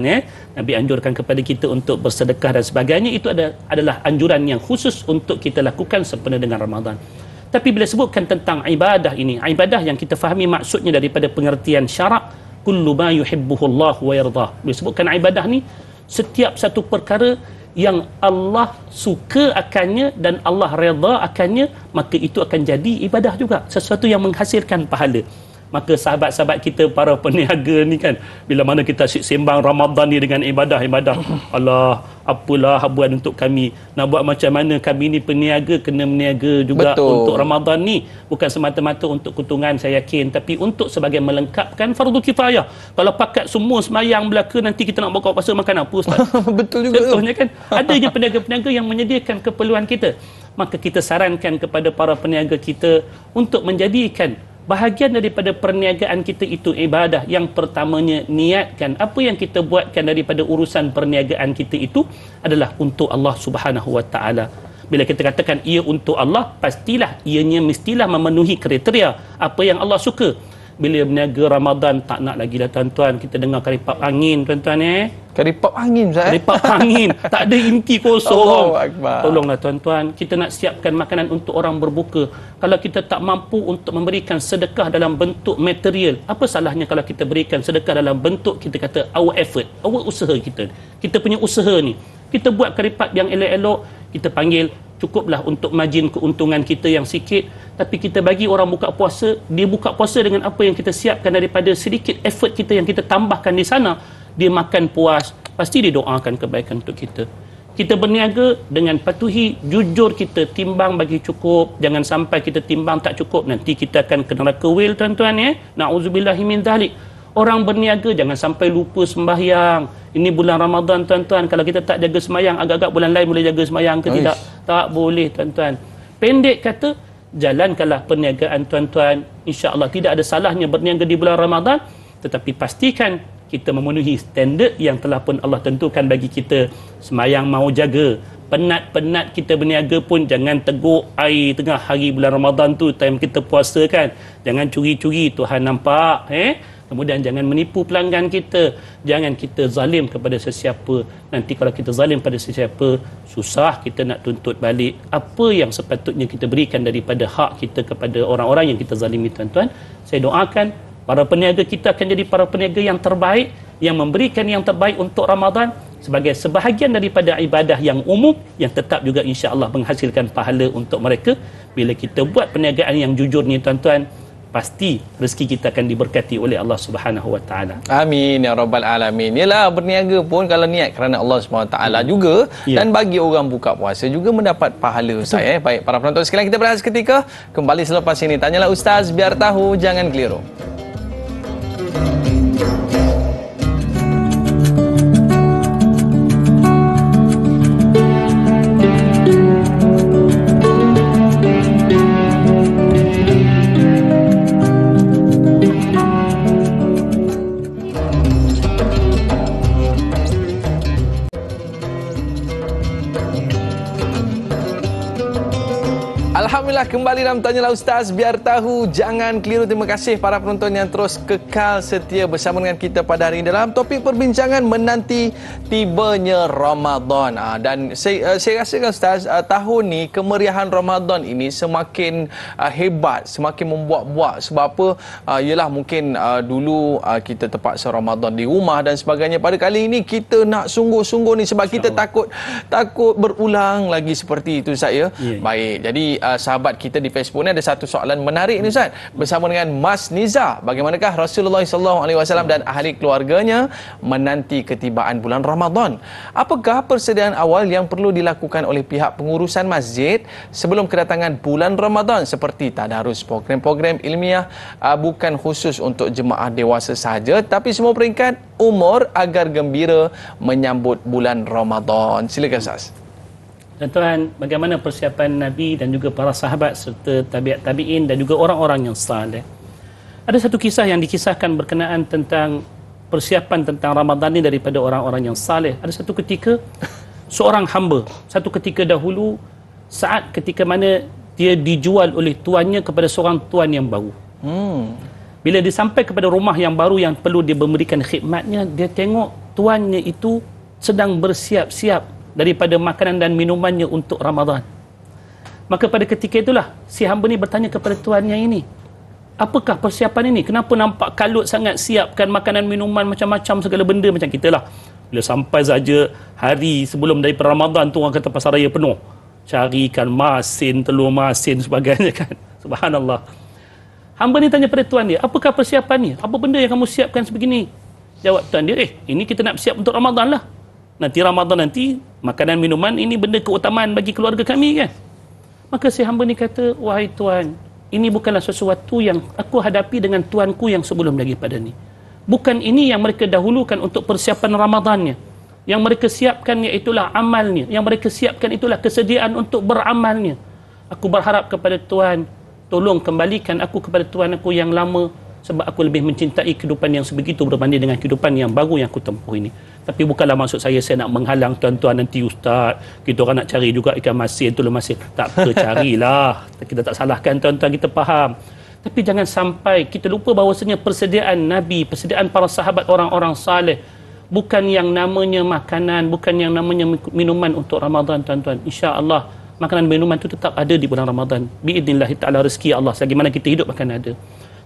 Speaker 2: Nabi anjurkan kepada kita untuk bersedekah dan sebagainya. Itu adalah anjuran yang khusus untuk kita lakukan sempena dengan Ramadan. Tapi bila sebutkan tentang ibadah ini, ibadah yang kita fahami maksudnya daripada pengertian syarak, kullu ma yuhibbuhu Allah wa yardah. Bila sebutkan ibadah ni, setiap satu perkara yang Allah suka akannya dan Allah redha akannya, maka itu akan jadi ibadah juga, sesuatu yang menghasilkan pahala. Maka sahabat-sahabat kita para peniaga ni kan, bila mana kita asyik sembang Ramadan ni dengan ibadah-ibadah, Allah, apalah habuan untuk kami. Nak buat macam mana kami ni peniaga kena meniaga juga. Betul. Untuk Ramadan ni bukan semata-mata untuk keuntungan, saya yakin, tapi untuk sebagai melengkapkan fardu kifayah. Kalau pakat semua semayang belaka, nanti kita nak buka puasa makan apa Ustaz?
Speaker 1: Betul juga.
Speaker 2: Contohnya kan, adanya peniaga-peniaga yang menyediakan keperluan kita. Maka kita sarankan kepada para peniaga kita untuk menjadikan bahagian daripada perniagaan kita itu ibadah. Yang pertamanya, niatkan apa yang kita buatkan daripada urusan perniagaan kita itu adalah untuk Allah Subhanahu Wa Taala. Bila kita katakan ia untuk Allah, pastilah ianya mestilah memenuhi kriteria apa yang Allah suka. Bila berniaga Ramadan, tak nak lagi lah tuan-tuan kita dengar karipap angin tuan-tuan.
Speaker 1: Karipap angin Ustaz? Karipap
Speaker 2: angin, tak ada inti kosong.
Speaker 1: Allahuakbar.
Speaker 2: Tolonglah tuan-tuan, kita nak siapkan makanan untuk orang berbuka. Kalau kita tak mampu untuk memberikan sedekah dalam bentuk material, apa salahnya kalau kita berikan sedekah dalam bentuk kita kata our effort, our usaha kita. Kita punya usaha ni, kita buat karipap yang elok-elok, kita panggil, cukuplah untuk margin keuntungan kita yang sikit, tapi kita bagi orang buka puasa, dia buka puasa dengan apa yang kita siapkan daripada sedikit effort kita yang kita tambahkan di sana. Dia makan puas, pasti dia doakan kebaikan untuk kita. Kita berniaga dengan patuhi, jujur kita timbang bagi cukup, jangan sampai kita timbang tak cukup, nanti kita akan kena neraka wil tuan-tuan. Na'udzubillahi min dzalik. Orang berniaga jangan sampai lupa sembahyang. Ini bulan Ramadan tuan-tuan, kalau kita tak jaga sembahyang, agak-agak bulan lain boleh jaga sembahyang ke tidak? Tak boleh tuan-tuan. Pendek kata, jalankanlah perniagaan tuan-tuan. InsyaAllah tidak ada salahnya berniaga di bulan Ramadan, tetapi pastikan kita memenuhi standard yang telah pun Allah tentukan bagi kita. Sembahyang mau jaga, penat-penat kita berniaga pun jangan teguk air tengah hari bulan Ramadan tu, time kita puasa kan. Jangan curi-curi, Tuhan nampak. Kemudian jangan menipu pelanggan kita, jangan kita zalim kepada sesiapa. Nanti kalau kita zalim pada sesiapa, susah kita nak tuntut balik apa yang sepatutnya kita berikan daripada hak kita kepada orang-orang yang kita zalimi tuan-tuan. Saya doakan para peniaga kita akan jadi para peniaga yang terbaik, yang memberikan yang terbaik untuk Ramadan. sebagai sebahagian daripada ibadah yang umum yang tetap juga insya-Allah menghasilkan pahala untuk mereka. Bila kita buat perniagaan yang jujur ni tuan-tuan, pasti rezeki kita akan diberkati oleh Allah Subhanahu Wa Taala.
Speaker 1: Amin ya rabbal alamin. Yalah, berniaga pun kalau niat kerana Allah Subhanahu Wa Taala juga, dan bagi orang buka puasa juga mendapat pahala, Ustaz. Baik, para penonton sekalian, kita berehat seketika, kembali selepas ini. Tanyalah Ustaz, biar tahu, jangan keliru. Alhamdulillah, kembali dalam Tanyalah Ustaz, biar tahu, jangan keliru. Terima kasih para penonton yang terus kekal setia bersama dengan kita pada hari ini dalam topik perbincangan menanti tibanya Ramadan. Dan saya rasakan Ustaz, tahun ni kemeriahan Ramadan ini semakin hebat, semakin membuak-buak. Sebab apa? Ialah mungkin dulu kita terpaksa Ramadan di rumah dan sebagainya. Pada kali ini kita nak sungguh-sungguh ni sebab kita takut berulang lagi seperti itu saya. Baik, jadi sahabat kita di Facebook ni ada satu soalan menarik ni Ustaz, bersama dengan Mas Niza. Bagaimanakah Rasulullah SAW dan ahli keluarganya menanti ketibaan bulan Ramadan? Apakah persediaan awal yang perlu dilakukan oleh pihak pengurusan masjid sebelum kedatangan bulan Ramadan, seperti tadarus, program-program ilmiah bukan khusus untuk jemaah dewasa sahaja tapi semua peringkat umur agar gembira menyambut bulan Ramadan? Silakan Ustaz.
Speaker 2: Tuan-tuan, bagaimana persiapan Nabi dan juga para sahabat serta tabi'in dan juga orang-orang yang saleh. Ada satu kisah yang dikisahkan berkenaan tentang persiapan tentang Ramadan ini daripada orang-orang yang saleh. Ada satu ketika seorang hamba, satu ketika dahulu, saat ketika mana dia dijual oleh tuannya kepada seorang tuan yang baru. Bila dia sampai kepada rumah yang baru yang perlu dia memberikan khidmatnya, dia tengok tuannya itu sedang bersiap-siap daripada makanan dan minumannya untuk Ramadan. Maka pada ketika itulah si hamba ni bertanya kepada tuannya ini, apakah persiapan ini? Kenapa nampak kalut sangat, siapkan makanan minuman macam-macam segala benda macam kita lah. Bila sampai saja hari sebelum daripada Ramadan tu, orang kata pasar raya penuh. Cari ikan masin, telur masin sebagainya kan. Subhanallah. Hamba ni tanya pada tuan dia, apakah persiapan ni? Apa benda yang kamu siapkan sebegini? Jawab tuan dia, ini kita nak siap untuk Ramadan lah. Nanti Ramadan nanti, makanan minuman ini benda keutamaan bagi keluarga kami kan. Maka si hamba ni kata, wahai tuan, ini bukanlah sesuatu yang aku hadapi dengan tuanku yang sebelum daripada ni. Bukan ini yang mereka dahulukan untuk persiapan Ramadannya. Yang mereka siapkan iaitulah amalnya. Yang mereka siapkan itulah kesediaan untuk beramalnya. Aku berharap kepada Tuan, tolong kembalikan aku kepada Tuan aku yang lama, sebab aku lebih mencintai kehidupan yang sebegitu berbanding dengan kehidupan yang baru yang aku tempuh ini. Tapi bukanlah maksud saya nak menghalang tuan-tuan nanti Ustaz, kita orang nak cari juga ikan masin, telur masin. Tak apa, carilah. Kita tak salahkan tuan-tuan, kita faham. Tapi jangan sampai kita lupa bahawasanya persediaan Nabi, persediaan para sahabat orang-orang saleh, bukan yang namanya makanan, bukan yang namanya minuman untuk Ramadan tuan-tuan. Insya-Allah makanan minuman itu tetap ada di bulan Ramadan. Biidznillah ta'ala, rezeki Allah selagi mana kita hidup akan ada.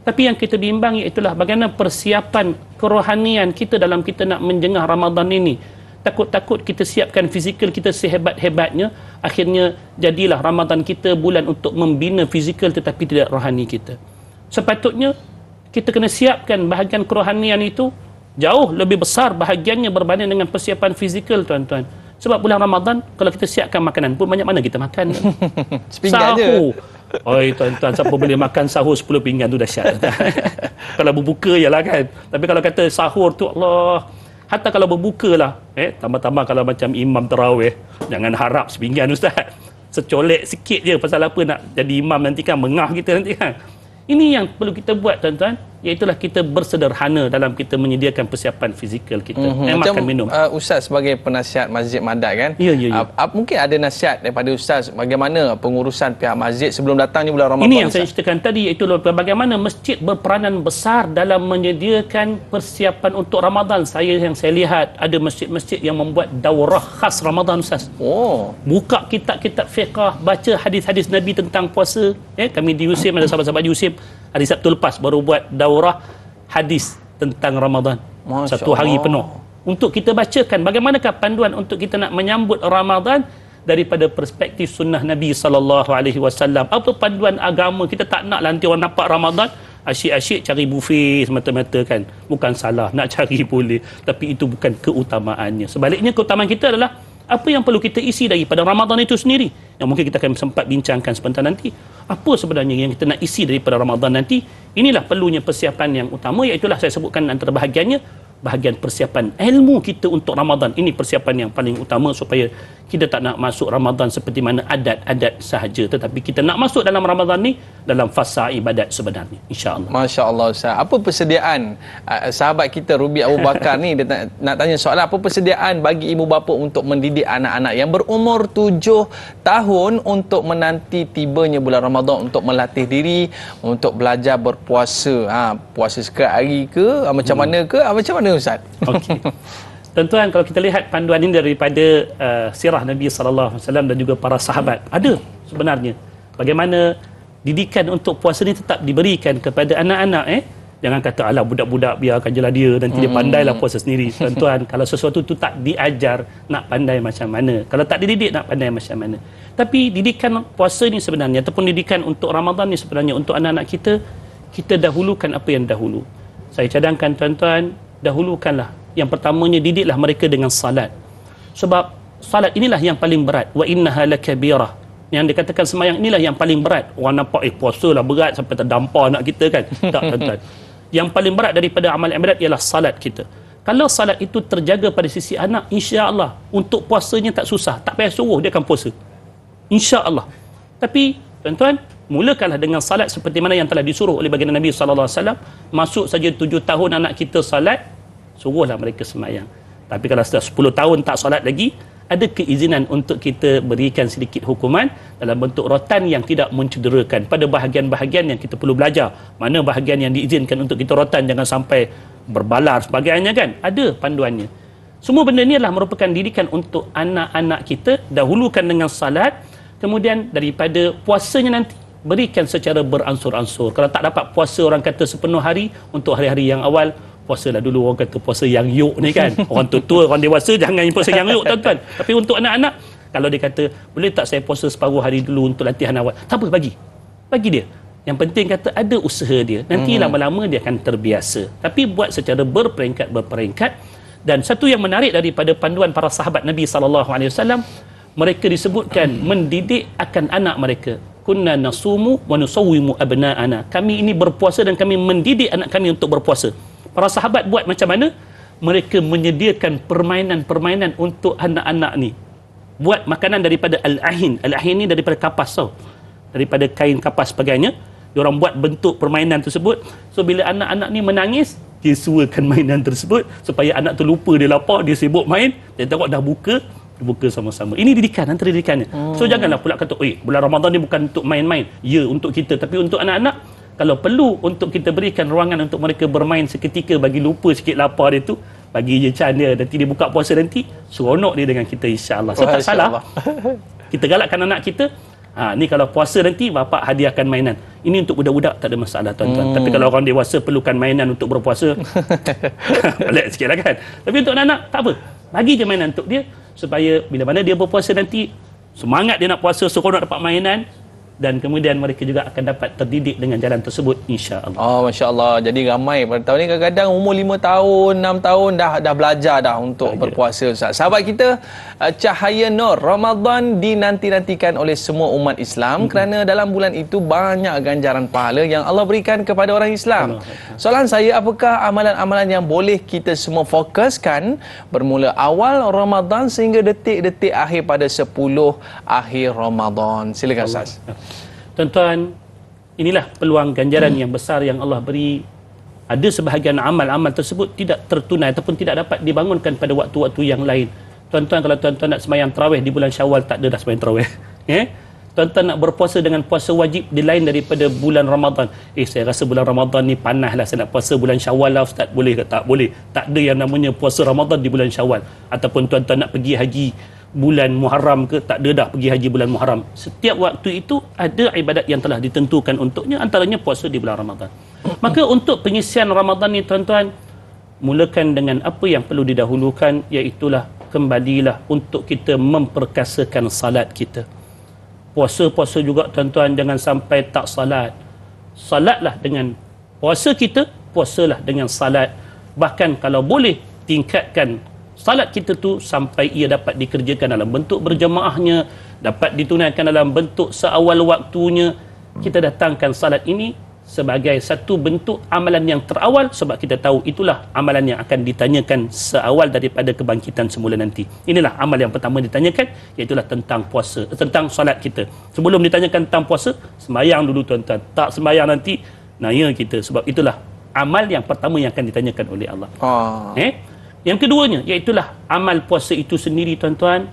Speaker 2: Tapi yang kita bimbang iaitulah bagaimana persiapan kerohanian kita dalam kita nak menjengah Ramadan ini. Takut-takut kita siapkan fizikal kita sehebat-hebatnya, akhirnya jadilah Ramadan kita bulan untuk membina fizikal tetapi tidak rohani kita. Sepatutnya kita kena siapkan bahagian kerohanian itu jauh lebih besar bahagiannya berbanding dengan persiapan fizikal tuan-tuan. Sebab bulan Ramadan kalau kita siapkan makanan pun banyak mana kita makan.
Speaker 1: Sepinggan je.
Speaker 2: Oi tuan-tuan, siapa boleh makan sahur 10 pinggan tu dahsyat. Kalau berbuka jelah kan. Tapi kalau kata sahur tu Allah, hatta kalau berbuka lah, tambah-tambah kalau macam imam tarawih, jangan harap sepinggan Ustaz. Secolek sikit je, pasal apa nak jadi imam nanti kan, mengah kita nanti kan. Ini yang perlu kita buat tuan-tuan, iaitulah kita bersederhana dalam kita menyediakan persiapan fizikal kita.
Speaker 1: Macam
Speaker 2: makan minum.
Speaker 1: Ustaz sebagai penasihat Masjid Madat kan, mungkin ada nasihat daripada Ustaz bagaimana pengurusan pihak masjid sebelum datangnya bulan Ramadan.
Speaker 2: Ini yang saya ceritakan tadi, iaitu bagaimana masjid berperanan besar dalam menyediakan persiapan untuk Ramadan. Yang saya lihat ada masjid-masjid yang membuat daurah khas Ramadan Ustaz. Buka kitab-kitab fiqah, baca hadis-hadis Nabi tentang puasa. Kami di USIM, ada sahabat-sahabat di USIM, hari Sabtu lepas baru buat daurah hadis tentang Ramadan. Masya 1 hari penuh. untuk kita bacakan. Bagaimanakah panduan untuk kita nak menyambut Ramadan daripada perspektif sunnah Nabi SAW? Apa panduan agama? Kita tak nak nanti orang nampak Ramadan asyik-asyik cari buffet semata-mata kan. Bukan salah, nak cari boleh, tapi itu bukan keutamaannya. Sebaliknya keutamaan kita adalah apa yang perlu kita isi daripada Ramadan itu sendiri, yang mungkin kita akan sempat bincangkan sebentar nanti. Apa sebenarnya yang kita nak isi daripada Ramadan nanti? Inilah perlunya persiapan yang utama, iaitulah saya sebutkan antara bahagiannya, bahagian persiapan ilmu kita untuk Ramadan. Ini persiapan yang paling utama supaya kita tak nak masuk Ramadan seperti mana adat-adat sahaja, tetapi kita nak masuk dalam Ramadan ni dalam fasa ibadat sebenarnya, insya-Allah.
Speaker 1: Masya-Allah Ustaz. Apa persediaan sahabat kita Ruby Abu Bakar ni, dia nak tanya soalan, apa persediaan bagi ibu bapa untuk mendidik anak-anak yang berumur 7 tahun untuk menanti tibanya bulan Ramadan, untuk melatih diri untuk belajar berpuasa. Puasa sekali hari ke, macam mana ke, macam mana Ustaz?
Speaker 2: Okey. Tuan-tuan, kalau kita lihat panduan ini daripada sirah Nabi SAW dan juga para sahabat, ada sebenarnya bagaimana didikan untuk puasa ni tetap diberikan kepada anak-anak. Jangan kata alah budak-budak biarkan je lah dia, nanti dia pandailah puasa sendiri. Tuan-tuan, kalau sesuatu tu tak diajar, nak pandai macam mana? Kalau tak dididik, nak pandai macam mana? Tapi didikan puasa ni sebenarnya, ataupun didikan untuk Ramadan ni sebenarnya, untuk anak-anak kita, kita dahulukan apa yang dahulu. Saya cadangkan tuan-tuan, dahulukanlah. Yang pertamanya, didiklah mereka dengan salat. Sebab salat inilah yang paling berat. Wa innaha lakabirah. Yang dikatakan sembahyang inilah yang paling berat. Orang nampak puasa lah berat sampai terdampar anak kita kan. Tak, tuan-tuan. Yang paling berat daripada amal ibadat ialah salat kita. Kalau salat itu terjaga pada sisi anak, insya-Allah untuk puasanya tak susah. Tak payah suruh, dia akan puasa. Insya-Allah. Tapi tuan-tuan, mulakanlah dengan salat seperti mana yang telah disuruh oleh baginda Nabi SAW. Masuk saja 7 tahun anak kita salat, suruhlah mereka sembahyang. Tapi kalau sudah 10 tahun tak solat lagi, ada keizinan untuk kita berikan sedikit hukuman dalam bentuk rotan yang tidak mencederakan pada bahagian-bahagian yang kita perlu belajar. Mana bahagian yang diizinkan untuk kita rotan, jangan sampai berbalar sebagainya kan. Ada panduannya. Semua benda ni adalah merupakan didikan untuk anak-anak kita. Dahulukan dengan salat, kemudian daripada puasanya nanti berikan secara beransur-ansur. Kalau tak dapat puasa orang kata sepenuh hari, untuk hari-hari yang awal, puasalah dulu. Orang kata puasa yang yuk ni kan. Orang tua-tua, orang dewasa jangan puasa yang yuk tuan-tuan. Tapi untuk anak-anak, kalau dia kata boleh tak saya puasa separuh hari dulu untuk latihan awal, tak apa, bagi dia. Yang penting kata ada usaha dia. Nanti lama-lama dia akan terbiasa. Tapi buat secara berperingkat. Dan satu yang menarik daripada panduan para sahabat Nabi SAW, mereka disebutkan mendidik akan anak mereka. Kunna nasumu wa nusawwimu abna'ana. Kami ini berpuasa dan kami mendidik anak kami untuk berpuasa. Para sahabat buat macam mana? Mereka menyediakan permainan-permainan untuk anak-anak ni. Buat makanan daripada al-ahin. Al-ahin ni daripada kapas tau. Daripada kain kapas sebagainya. Diorang buat bentuk permainan tersebut. So bila anak-anak ni menangis, dia suakan mainan tersebut supaya anak tu lupa dia lapar, dia sibuk main. Dia tengok dah buka sama-sama. Ini didikan, antara didikannya. So janganlah pula kata, bulan Ramadan ni bukan untuk main-main. Ya, untuk kita. Tapi untuk anak-anak, kalau perlu untuk kita berikan ruangan untuk mereka bermain seketika, bagi lupa sikit lapar dia tu, bagi je can dia, nanti dia buka puasa nanti, seronok dia dengan kita, insya-Allah. So tak salah kita galakkan anak kita, ni kalau puasa nanti bapak hadiahkan mainan. Ini untuk budak-budak tak ada masalah tuan-tuan. Tapi kalau orang dewasa perlukan mainan untuk berpuasa, pelik sikit lah kan. Tapi untuk anak-anak tak apa, bagi je mainan untuk dia, supaya bila mana dia berpuasa nanti, semangat dia nak puasa, seronok dapat mainan. Dan kemudian mereka juga akan dapat terdidik dengan jalan tersebut, insya-Allah.
Speaker 1: Oh, masya-Allah. Jadi ramai pada tahun ni kadang-kadang umur 5 tahun, 6 tahun dah belajar dah untuk berpuasa Ustaz. Sahabat kita, Cahaya Nur, Ramadan dinanti-nantikan oleh semua umat Islam kerana dalam bulan itu banyak ganjaran pahala yang Allah berikan kepada orang Islam. Soalan saya, apakah amalan-amalan yang boleh kita semua fokuskan bermula awal Ramadan sehingga detik-detik akhir pada 10 akhir Ramadan? Silakan Ustaz.
Speaker 2: Tuan-tuan, inilah peluang ganjaran yang besar yang Allah beri. Ada sebahagian amal-amal tersebut tidak tertunai ataupun tidak dapat dibangunkan pada waktu-waktu yang lain. Tuan-tuan, kalau tuan-tuan nak sembahyang tarawih di bulan Syawal, tak ada dah sembahyang tarawih. Tuan-tuan nak berpuasa dengan puasa wajib di lain daripada bulan Ramadan. Saya rasa bulan Ramadan ni panas lah, saya nak puasa bulan Syawal lah Ustaz. Boleh ke? Tak boleh. Tak ada yang namanya puasa Ramadan di bulan Syawal. Ataupun tuan-tuan nak pergi haji bulan Muharram ke, tak ada dah pergi haji bulan Muharram. Setiap waktu itu ada ibadat yang telah ditentukan untuknya, antaranya puasa di bulan Ramadan. Maka untuk pengisian Ramadan ni tuan-tuan, mulakan dengan apa yang perlu didahulukan, iaitulah kembalilah untuk kita memperkasakan salat kita. Puasa-puasa juga tuan-tuan, jangan sampai tak salat. Salatlah dengan puasa kita, puasalah dengan salat. Bahkan kalau boleh, tingkatkan salat kita tu sampai ia dapat dikerjakan dalam bentuk berjemaahnya, dapat ditunaikan dalam bentuk seawal waktunya. Kita datangkan salat ini sebagai satu bentuk amalan yang terawal, sebab kita tahu itulah amalan yang akan ditanyakan seawal daripada kebangkitan semula nanti. Inilah amal yang pertama ditanyakan, iaitulah tentang puasa, tentang solat kita. Sebelum ditanyakan tentang puasa, sembahyang dulu tuan-tuan. Tak sembahyang nanti nanya kita, sebab itulah amal yang pertama yang akan ditanyakan oleh Allah. Yang keduanya, iaitulah amal puasa itu sendiri tuan-tuan.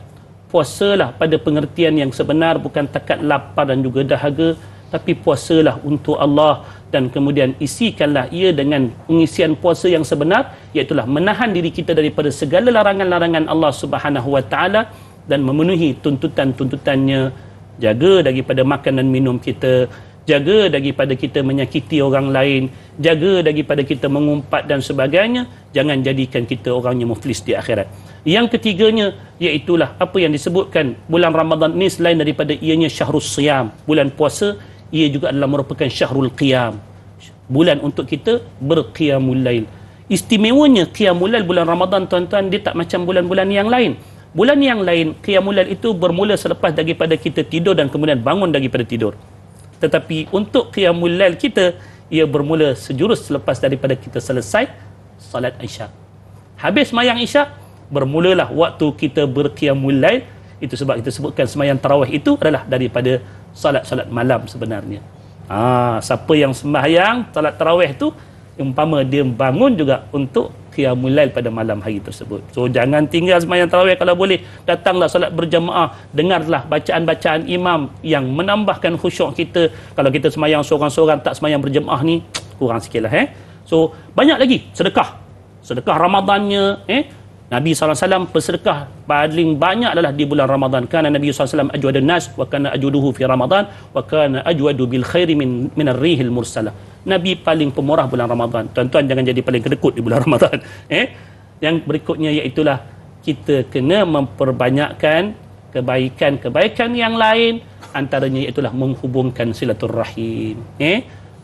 Speaker 2: Puasalah pada pengertian yang sebenar, bukan takat lapar dan juga dahaga, tapi puasalah untuk Allah, dan kemudian isikanlah ia dengan pengisian puasa yang sebenar, iaitulah menahan diri kita daripada segala larangan-larangan Allah Subhanahu wa taala dan memenuhi tuntutan-tuntutannya. Jaga daripada makan dan minum kita, jaga daripada kita menyakiti orang lain, jaga daripada kita mengumpat dan sebagainya. Jangan jadikan kita orang yang muflis di akhirat. Yang ketiganya, iaitulah apa yang disebutkan, bulan Ramadan ini selain daripada ianya syahrus siyam, bulan puasa, ia juga adalah merupakan syahrul qiyam, bulan untuk kita berqiyamul lail. Istimewanya qiyamul lail bulan Ramadan tuan-tuan, dia tak macam bulan-bulan yang lain. Bulan yang lain, qiyamul lail itu bermula selepas daripada kita tidur dan kemudian bangun daripada tidur. Tetapi untuk qiyamul lail kita, ia bermula sejurus selepas daripada kita selesai salat Isyak. Habis sembahyang Isyak, bermulalah waktu kita berqiyamul lail. Itu sebab kita sebutkan sembahyang tarawih itu adalah daripada salat-salat malam sebenarnya. Siapa yang sembahyang salat tarawih itu, umpama dia bangun juga untuk qiyamul lail pada malam hari tersebut. So jangan tinggal sembahyang tarawih, kalau boleh datanglah salat berjamaah, dengarlah bacaan-bacaan imam yang menambahkan khusyuk kita. Kalau kita sembahyang seorang-seorang, tak sembahyang berjamaah ni kurang sikitlah. So banyak lagi sedekah Ramadannya. Nabi SAW bersedekah paling banyak adalah di bulan Ramadan. Kana Nabi SAW ajwadun nas wa kana ajwaduhu fi Ramadan wa kana ajwadu bil khairi min ar-rihil mursalah. Nabi paling pemurah bulan Ramadan. Tuan-tuan jangan jadi paling kedekut di bulan Ramadan. Yang berikutnya iaitulah kita kena memperbanyakkan kebaikan-kebaikan yang lain, antaranya iaitulah menghubungkan silaturrahim.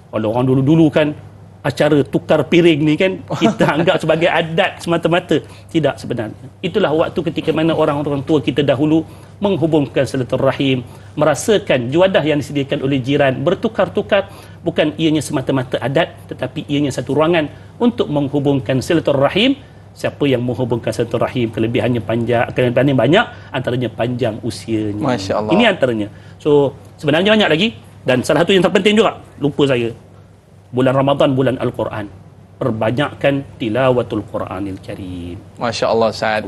Speaker 2: Kalau orang dulu-dulu kan acara tukar piring ni kan kita anggap sebagai adat semata-mata. Tidak sebenarnya. Itulah waktu ketika mana orang-orang tua kita dahulu menghubungkan silaturrahim, merasakan juadah yang disediakan oleh jiran, bertukar-tukar. Bukan ianya semata-mata adat, tetapi ianya satu ruangan untuk menghubungkan silaturrahim. Siapa yang menghubungkan silaturrahim, kelebihannya banyak, antaranya panjang usianya.
Speaker 1: Masya Allah.
Speaker 2: Ini antaranya. So sebenarnya banyak lagi, dan salah satu yang terpenting juga, lupa saya, bulan Ramadan, bulan Al-Quran. Perbanyakkan tilawatul Quranil Karim.
Speaker 1: Masya Allah Ustaz.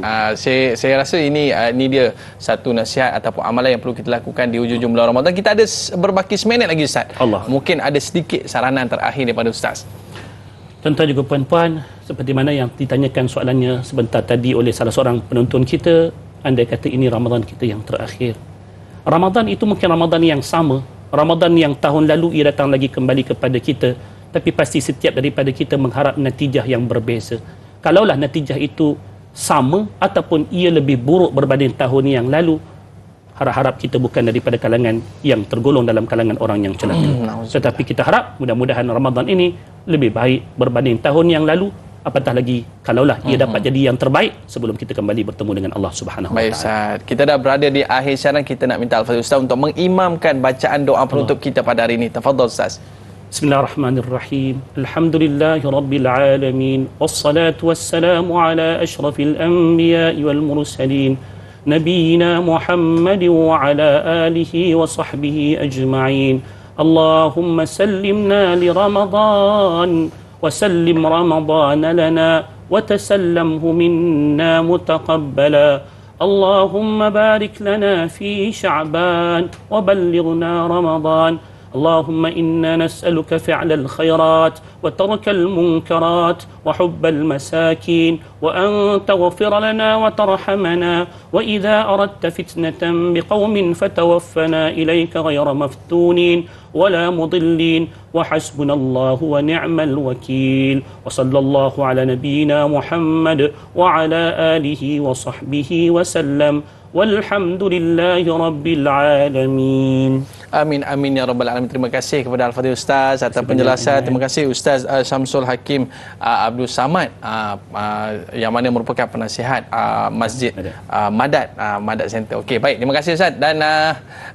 Speaker 1: Saya rasa ini dia satu nasihat ataupun amalan yang perlu kita lakukan di hujung bulan Ramadan. Kita ada berbaki seminit lagi Ustaz. Mungkin ada sedikit saranan terakhir daripada Ustaz.
Speaker 2: Tuan-tuan juga puan-puan, seperti mana yang ditanyakan soalannya sebentar tadi oleh salah seorang penonton kita, andai kata ini Ramadan kita yang terakhir. Ramadan itu mungkin Ramadan yang sama, Ramadan yang tahun lalu ia datang lagi kembali kepada kita, tapi pasti setiap daripada kita mengharap natijah yang berbeza. Kalaulah natijah itu sama ataupun ia lebih buruk berbanding tahun yang lalu, harap-harap kita bukan daripada kalangan yang tergolong dalam kalangan orang yang celaka. Tetapi kita harap mudah-mudahan Ramadan ini lebih baik berbanding tahun yang lalu, apatah lagi kalaulah ia dapat jadi yang terbaik sebelum kita kembali bertemu dengan Allah Subhanahu wa taala. Baik
Speaker 1: Ustaz, kita dah berada di akhir siaran, kita nak minta Al-Fadhil Ustaz untuk mengimamkan bacaan doa penutup kita pada hari ini. Tafadhal Ustaz.
Speaker 2: Bismillahirrahmanirrahim. Alhamdulillahirabbil alamin. Wassalatu wassalamu ala asyrafil anbiya'i wal mursalin. Nabiyyina Muhammad wa ala alihi wa sahbihi ajma'in. Allahumma sallimna li Ramadan وسلم رمضان لنا وتسلمه منا متقبلا اللهم بارك لنا في شعبان وبلغنا رمضان اللهم إنا نسألك فعل الخيرات وترك المنكرات وحب المساكين وأن تغفر لنا وترحمنا وإذا أردت فتنة بقوم فتوفنا إليك غير مفتونين ولا مضلين وحسبنا الله ونعم الوكيل وصلى الله على نبينا محمد وعلى آله وصحبه وسلم والحمد لله رب العالمين.
Speaker 1: Amin, amin ya rabbal alamin. Terima kasih kepada Al-Fadhil Ustaz atas penjelasan. Terima kasih Ustaz Syamsul Hakim Abdul Samad yang mana merupakan penasihat Masjid Madat Center. Okey, baik. Terima kasih Ustaz. Dan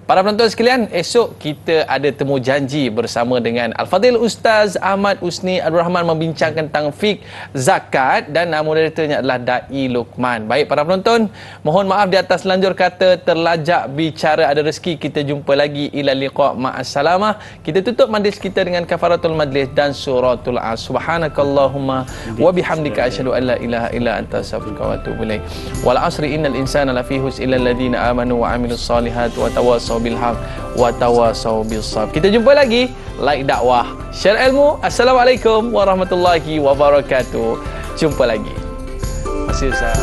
Speaker 1: para penonton sekalian, esok kita ada temu janji bersama dengan Al-Fadhil Ustaz Ahmad Usni Abdul Rahman membincangkan tentang fiqh zakat dan moderatornya adalah Dai Luqman. Baik para penonton, mohon maaf di atas lanjur kata terlajak bicara ada rezeki. Kita jumpa lagi. Ila liqa ma'assalamah. Kita tutup majlis kita dengan kafaratul majlis dan suratul as. Subhanakallahumma wa bihamdika asyhadu an la ilaha illa anta astaghfiruka wa atubu ilaik. Wal asri innal insana lafi husr illa alladhina amanu wa amilus solihat wa tawassaw bil haq wa tawassaw bis sabr. Kita jumpa lagi. Like dakwah, share ilmu. Assalamualaikum warahmatullahi wabarakatuh. Jumpa lagi. Terima kasih Ustaz.